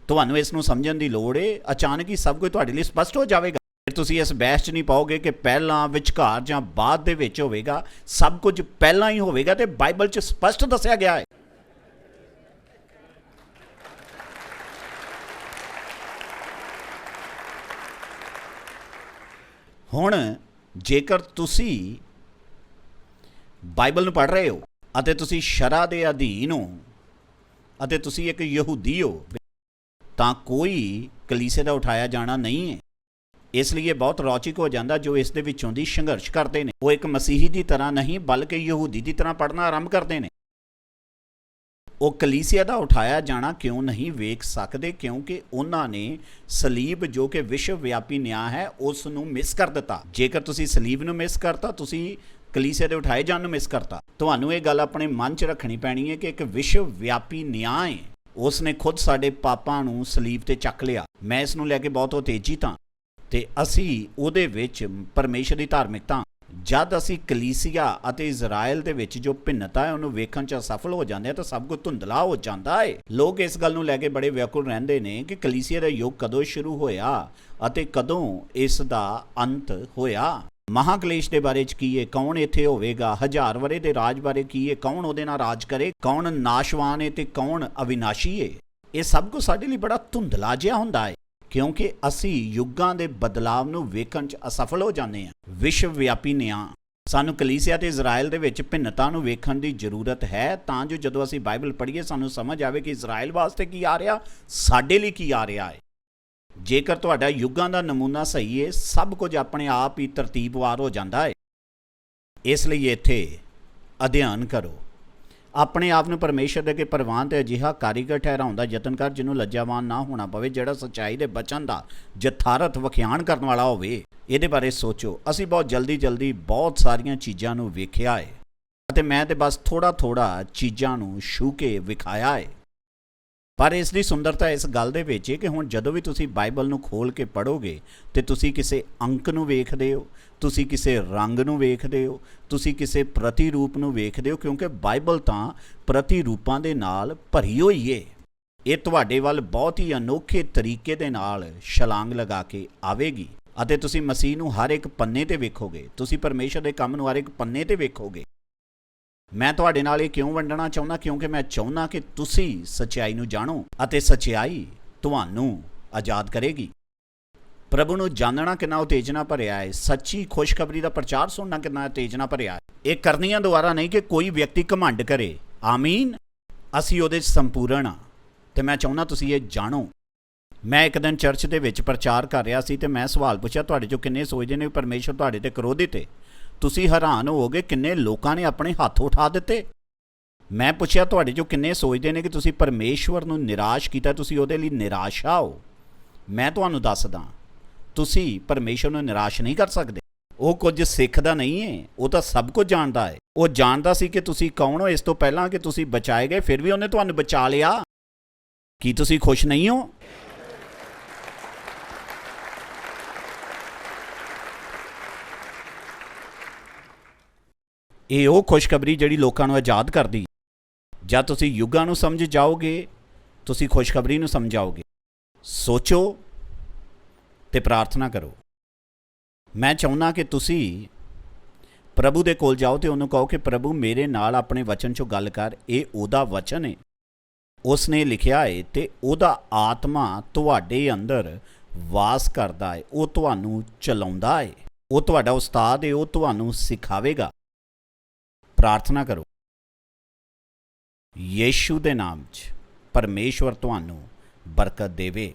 ਤੁਹਾਨੂੰ ਇਸ ਨੂੰ ਸਮਝਣ ਦੀ ਲੋੜ ਹੈ। ਅਚਾਨਕ ਹੀ ਸਭ ਕੁਝ ਤੁਹਾਡੇ ਲਈ ਸਪਸ਼ਟ ਹੋ ਜਾਵੇਗਾ। ਫਿਰ ਤੁਸੀਂ ਇਸ ਬਹਿਸ 'ਚ ਨਹੀਂ ਪਾਓਗੇ ਕਿ ਪਹਿਲਾਂ, ਵਿਚਕਾਰ ਜਾਂ ਬਾਅਦ ਦੇ ਵਿੱਚ ਹੋਵੇਗਾ। ਸਭ ਕੁਝ ਪਹਿਲਾਂ ਹੀ ਹੋਵੇਗਾ ਅਤੇ ਬਾਈਬਲ 'ਚ ਸਪਸ਼ਟ ਦੱਸਿਆ ਗਿਆ ਹੈ। ਹੁਣ ਜੇਕਰ ਤੁਸੀਂ ਬਾਈਬਲ ਨੂੰ ਪੜ੍ਹ ਰਹੇ ਹੋ ਅਤੇ ਤੁਸੀਂ ਸ਼ਰ੍ਹਾ ਦੇ ਅਧੀਨ ਹੋ ਅਤੇ ਤੁਸੀਂ ਇੱਕ ਯਹੂਦੀ ਹੋ, ਤਾਂ ਕੋਈ ਕਲੀਸੇ ਦਾ ਉਠਾਇਆ ਜਾਣਾ ਨਹੀਂ ਹੈ। ਇਸ ਲਈ ਇਹ ਬਹੁਤ ਰੌਚਿਕ ਹੋ ਜਾਂਦਾ ਜੋ ਇਸ ਦੇ ਵਿੱਚੋਂ ਦੀ ਸੰਘਰਸ਼ ਕਰਦੇ ਨੇ। ਉਹ ਇੱਕ ਮਸੀਹੀ ਦੀ ਤਰ੍ਹਾਂ ਨਹੀਂ ਬਲਕਿ ਯਹੂਦੀ ਦੀ ਤਰ੍ਹਾਂ ਪੜ੍ਹਨਾ ਆਰੰਭ ਕਰਦੇ ਨੇ। ਉਹ ਕਲੀਸਿਆ ਦਾ ਉਠਾਇਆ ਜਾਣਾ ਕਿਉਂ ਨਹੀਂ ਵੇਖ ਸਕਦੇ? ਕਿਉਂਕਿ ਉਹਨਾਂ ਨੇ ਸਲੀਬ ਜੋ ਕਿ ਵਿਸ਼ਵ ਵਿਆਪੀ ਨਿਆਂ ਹੈ ਉਸ ਨੂੰ ਮਿਸ ਕਰ ਦਿੱਤਾ। ਜੇਕਰ ਤੁਸੀਂ ਸਲੀਬ ਨੂੰ ਮਿਸ ਕਰਤਾ, ਤੁਸੀਂ ਕਲੀਸਿਆ ਦੇ ਉਠਾਏ ਜਾਣ ਨੂੰ ਮਿਸ ਕਰਤਾ। ਤੁਹਾਨੂੰ ਇਹ ਗੱਲ ਆਪਣੇ ਮਨ 'ਚ ਰੱਖਣੀ ਪੈਣੀ ਹੈ ਕਿ ਇੱਕ ਵਿਸ਼ਵ ਵਿਆਪੀ ਨਿਆਂ ਹੈ। ਉਸ ਨੇ ਖੁਦ ਸਾਡੇ ਪਾਪਾਂ ਨੂੰ ਸਲੀਬ 'ਤੇ ਚੱਕ ਲਿਆ। ਮੈਂ ਇਸ ਨੂੰ ਲੈ ਕੇ ਬਹੁਤ ਉਤੇਜਿਤ ਹਾਂ ਅਤੇ ਅਸੀਂ ਉਹਦੇ ਵਿੱਚ ਪਰਮੇਸ਼ਰ ਦੀ ਧਾਰਮਿਕਤਾ, ਜਦ ਅਸੀਂ ਕਲੀਸਿਆ ਅਤੇ ਇਜ਼ਰਾਈਲ ਦੇ ਵਿੱਚ ਜੋ ਭਿੰਨਤਾ ਹੈ ਉਹਨੂੰ ਵੇਖਣ 'ਚ ਅਸਫਲ ਹੋ ਜਾਂਦੇ ਆ ਤਾਂ ਸਭ ਕੁਝ ਧੁੰਦਲਾ ਹੋ ਜਾਂਦਾ ਹੈ। ਲੋਕ ਇਸ ਗੱਲ ਨੂੰ ਲੈ ਕੇ ਬੜੇ ਵਿਆਕੁਲ ਰਹਿੰਦੇ ਨੇ ਕਿ ਕਲੀਸਿਆ ਦਾ ਯੁੱਗ ਕਦੋਂ ਸ਼ੁਰੂ ਹੋਇਆ ਅਤੇ ਕਦੋਂ ਇਸ ਦਾ ਅੰਤ ਹੋਇਆ। ਮਹਾਕਲੇਸ਼ ਦੇ ਬਾਰੇ 'ਚ ਕੀ ਹੈ? ਕੌਣ ਇੱਥੇ ਹੋਵੇਗਾ? 1000 ਵਰ੍ਹੇ ਦੇ ਰਾਜ ਬਾਰੇ ਕੀ ਹੈ? ਕੌਣ ਉਹਦੇ ਨਾਲ ਰਾਜ ਕਰੇ? ਕੌਣ ਨਾਸ਼ਵਾਨ ਹੈ ਅਤੇ ਕੌਣ ਅਵਿਨਾਸ਼ੀ ਹੈ? ਇਹ ਸਭ ਕੁਝ ਸਾਡੇ ਲਈ ਬੜਾ ਧੁੰਦਲਾ ਜਿਹਾ ਹੁੰਦਾ ਹੈ ਕਿਉਂਕਿ ਅਸੀਂ ਯੁੱਗਾਂ ਦੇ ਬਦਲਾਵ ਨੂੰ ਵੇਖਣ 'ਚ ਅਸਫਲ ਹੋ ਜਾਂਦੇ ਹਾਂ। ਵਿਸ਼ਵ ਵਿਆਪੀ ਨਿਆਂ ਸਾਨੂੰ ਕਲੀਸਿਆ ਤੇ ਇਜ਼ਰਾਈਲ ਦੇ ਵਿੱਚ ਭਿੰਨਤਾ ਨੂੰ ਵੇਖਣ ਦੀ ਜ਼ਰੂਰਤ ਹੈ, ਤਾਂ ਜੋ ਜਦੋਂ ਅਸੀਂ ਬਾਈਬਲ ਪੜ੍ਹੀਏ ਸਾਨੂੰ ਸਮਝ ਆਵੇ ਕਿ ਇਜ਼ਰਾਈਲ ਵਾਸਤੇ ਕੀ ਆ ਰਿਹਾ, ਸਾਡੇ ਲਈ ਕੀ ਆ ਰਿਹਾ ਹੈ। ਜੇਕਰ ਤੁਹਾਡਾ ਯੁੱਗਾਂ ਦਾ ਨਮੂਨਾ ਸਹੀ ਹੈ, ਸਭ ਕੁਝ ਆਪਣੇ ਆਪ ਹੀ ਤਰਤੀਬਵਾਰ ਹੋ ਜਾਂਦਾ ਹੈ। ਇਸ ਲਈ ਇੱਥੇ ਅਧਿਐਨ ਕਰੋ, ਆਪਣੇ ਆਪ ਨੂੰ ਪਰਮੇਸ਼ਰ ਦੇ ਅੱਗੇ ਪ੍ਰਵਾਨ ਤੇ ਅਜਿਹਾ ਕਾਰੀਗਰ ਠਹਿਰਾਉਣ ਦਾ ਯਤਨ ਕਰ ਜਿਹਨੂੰ ਲੱਜਾਵਾਨ ਨਾ ਹੋਣਾ ਪਵੇ, ਜਿਹੜਾ ਸੱਚਾਈ ਦੇ ਬਚਨ ਦਾ ਯਥਾਰਥ ਵਿਖਿਆਨ ਕਰਨ ਵਾਲਾ ਹੋਵੇ। ਇਹਦੇ ਬਾਰੇ ਸੋਚੋ। ਅਸੀਂ ਬਹੁਤ ਜਲਦੀ ਬਹੁਤ ਸਾਰੀਆਂ ਚੀਜ਼ਾਂ ਨੂੰ ਵੇਖਿਆ ਹੈ ਅਤੇ ਮੈਂ ਤੇ ਬਸ ਥੋੜਾ ਚੀਜ਼ਾਂ ਨੂੰ ਛੂਹ ਕੇ ਵਿਖਾਇਆ ਹੈ, ਪਰ ਇਸ ਦੀ ਸੁੰਦਰਤਾ ਇਸ ਗੱਲ ਦੇ ਵਿੱਚ ਹੈ ਕਿ ਹੁਣ ਜਦੋਂ ਵੀ ਤੁਸੀਂ ਬਾਈਬਲ ਨੂੰ ਖੋਲ੍ਹ ਕੇ ਪੜ੍ਹੋਗੇ ਤੇ ਤੁਸੀਂ ਕਿਸੇ ਅੰਕ ਨੂੰ ਵੇਖਦੇ ਹੋ, ਤੁਸੀਂ ਕਿਸੇ ਰੰਗ ਨੂੰ ਵੇਖਦੇ ਹੋ, ਤੁਸੀਂ ਕਿਸੇ ਪ੍ਰਤੀਰੂਪ ਨੂੰ ਵੇਖਦੇ ਹੋ, ਕਿਉਂਕਿ ਬਾਈਬਲ ਤਾਂ ਪ੍ਰਤੀਰੂਪਾਂ ਦੇ ਨਾਲ ਭਰੀ ਹੋਈ ਹੈ। ਇਹ ਤੁਹਾਡੇ ਵੱਲ ਬਹੁਤ ਹੀ ਅਨੋਖੇ ਤਰੀਕੇ ਦੇ ਨਾਲ ਛਲਾਂਗ ਲਗਾ ਕੇ ਆਵੇਗੀ ਅਤੇ ਤੁਸੀਂ ਮਸੀਹ ਨੂੰ ਹਰ ਇੱਕ ਪੰਨੇ ਤੇ ਵੇਖੋਗੇ, ਤੁਸੀਂ ਪਰਮੇਸ਼ਰ ਦੇ ਕੰਮ ਨੂੰ ਹਰ ਇੱਕ ਪੰਨੇ ਤੇ ਵੇਖੋਗੇ। ਮੈਂ ਤੁਹਾਡੇ ਨਾਲ ਇਹ ਕਿਉਂ ਵੰਡਣਾ ਚਾਹੁੰਦਾ, ਕਿਉਂਕਿ ਮੈਂ ਚਾਹੁੰਦਾ ਕਿ ਤੁਸੀਂ ਸੱਚਾਈ ਨੂੰ ਜਾਣੋ ਅਤੇ ਸੱਚਾਈ ਤੁਹਾਨੂੰ ਆਜ਼ਾਦ ਕਰੇਗੀ। ਪ੍ਰਭੂ ਨੂੰ ਜਾਣਨਾ ਕਿੰਨਾ ਉਤੇਜਨਾ ਭਰਿਆ ਹੈ, ਸੱਚੀ ਖੁਸ਼ਖਬਰੀ ਦਾ ਪ੍ਰਚਾਰ ਸੁਣਨਾ ਕਿੰਨਾ ਉਤੇਜਨਾ ਭਰਿਆ ਹੈ। ਇਹ ਕਰਨੀਆਂ ਦੁਆਰਾ ਨਹੀਂ ਕਿ ਕੋਈ ਵਿਅਕਤੀ ਘਮੰਡ ਕਰੇ, ਆਮੀਨ। ਅਸੀਂ ਉਹਦੇ 'ਚ ਸੰਪੂਰਨ ਹਾਂ ਅਤੇ ਮੈਂ ਚਾਹੁੰਦਾ ਤੁਸੀਂ ਇਹ ਜਾਣੋ। ਮੈਂ ਇੱਕ ਦਿਨ ਚਰਚ ਦੇ ਵਿੱਚ ਪ੍ਰਚਾਰ ਕਰ ਰਿਹਾ ਸੀ ਅਤੇ ਮੈਂ ਸਵਾਲ ਪੁੱਛਿਆ, ਤੁਹਾਡੇ 'ਚੋਂ ਕਿੰਨੇ ਸੋਚਦੇ ਨੇ ਪਰਮੇਸ਼ਰ ਤੁਹਾਡੇ 'ਤੇ ਕ੍ਰੋਧਿਤ ਹੈ? ਤੁਸੀਂ ਹੈਰਾਨ ਹੋਵੋਗੇ ਕਿੰਨੇ ਲੋਕਾਂ ਨੇ ਆਪਣੇ ਹੱਥ ਉਠਾ ਦਿੱਤੇ। ਮੈਂ ਪੁੱਛਿਆ, ਤੁਹਾਡੇ 'ਚੋਂ ਕਿੰਨੇ ਸੋਚਦੇ ਨੇ ਕਿ ਤੁਸੀਂ ਪਰਮੇਸ਼ਵਰ ਨੂੰ ਨਿਰਾਸ਼ ਕੀਤਾ, ਤੁਸੀਂ ਉਹਦੇ ਲਈ ਨਿਰਾਸ਼ਾ ਹੋ? ਮੈਂ ਤੁਹਾਨੂੰ ਦੱਸਦਾ, ਤੁਸੀਂ ਪਰਮੇਸ਼ਵਰ ਨੂੰ ਨਿਰਾਸ਼ ਨਹੀਂ ਕਰ ਸਕਦੇ। ਉਹ ਕੁਝ ਸਿੱਖਦਾ ਨਹੀਂ ਹੈ, ਉਹ ਤਾਂ ਸਭ ਕੁਝ ਜਾਣਦਾ ਹੈ। ਉਹ ਜਾਣਦਾ ਸੀ ਕਿ ਤੁਸੀਂ ਕੌਣ ਹੋ ਇਸ ਤੋਂ ਪਹਿਲਾਂ ਕਿ ਤੁਸੀਂ ਬਚਾਏ ਗਏ, ਫਿਰ ਵੀ ਉਹਨੇ ਤੁਹਾਨੂੰ ਬਚਾ ਲਿਆ। ਕੀ ਤੁਸੀਂ ਖੁਸ਼ ਨਹੀਂ ਹੋ? ਇਹ ਉਹ ਖੁਸ਼ਖਬਰੀ ਜਿਹੜੀ ਲੋਕਾਂ ਨੂੰ ਆਜ਼ਾਦ ਕਰਦੀ। ਜਦ ਤੁਸੀਂ ਯੁੱਗਾਂ ਨੂੰ ਸਮਝ ਜਾਓਗੇ, ਤੁਸੀਂ ਖੁਸ਼ਖਬਰੀ ਨੂੰ ਸਮਝਾਓਗੇ। ਸੋਚੋ ਤੇ ਪ੍ਰਾਰਥਨਾ ਕਰੋ। ਮੈਂ ਚਾਹੁੰਦਾ ਕਿ ਤੁਸੀਂ ਪ੍ਰਭੂ ਦੇ ਕੋਲ ਜਾਓ ਤੇ ਉਹਨੂੰ ਕਹੋ ਕਿ ਪ੍ਰਭੂ ਮੇਰੇ ਨਾਲ ਆਪਣੇ ਵਚਨ 'ਚੋਂ ਗੱਲ ਕਰ। ਇਹ ਉਹਦਾ ਵਚਨ ਹੈ, ਉਸ ਨੇ ਲਿਖਿਆ ਹੈ ਅਤੇ ਉਹਦਾ ਆਤਮਾ ਤੁਹਾਡੇ ਅੰਦਰ ਵਾਸ ਕਰਦਾ ਹੈ। ਉਹ ਤੁਹਾਨੂੰ ਚਲਾਉਂਦਾ ਹੈ, ਉਹ ਤੁਹਾਡਾ ਉਸਤਾਦ ਹੈ, ਉਹ ਤੁਹਾਨੂੰ ਸਿਖਾਵੇਗਾ। ਪ੍ਰਾਰਥਨਾ ਕਰੋ। ਯੀਸ਼ੂ ਦੇ ਨਾਮ 'ਚ ਪਰਮੇਸ਼ਵਰ ਤੁਹਾਨੂੰ ਬਰਕਤ ਦੇਵੇ।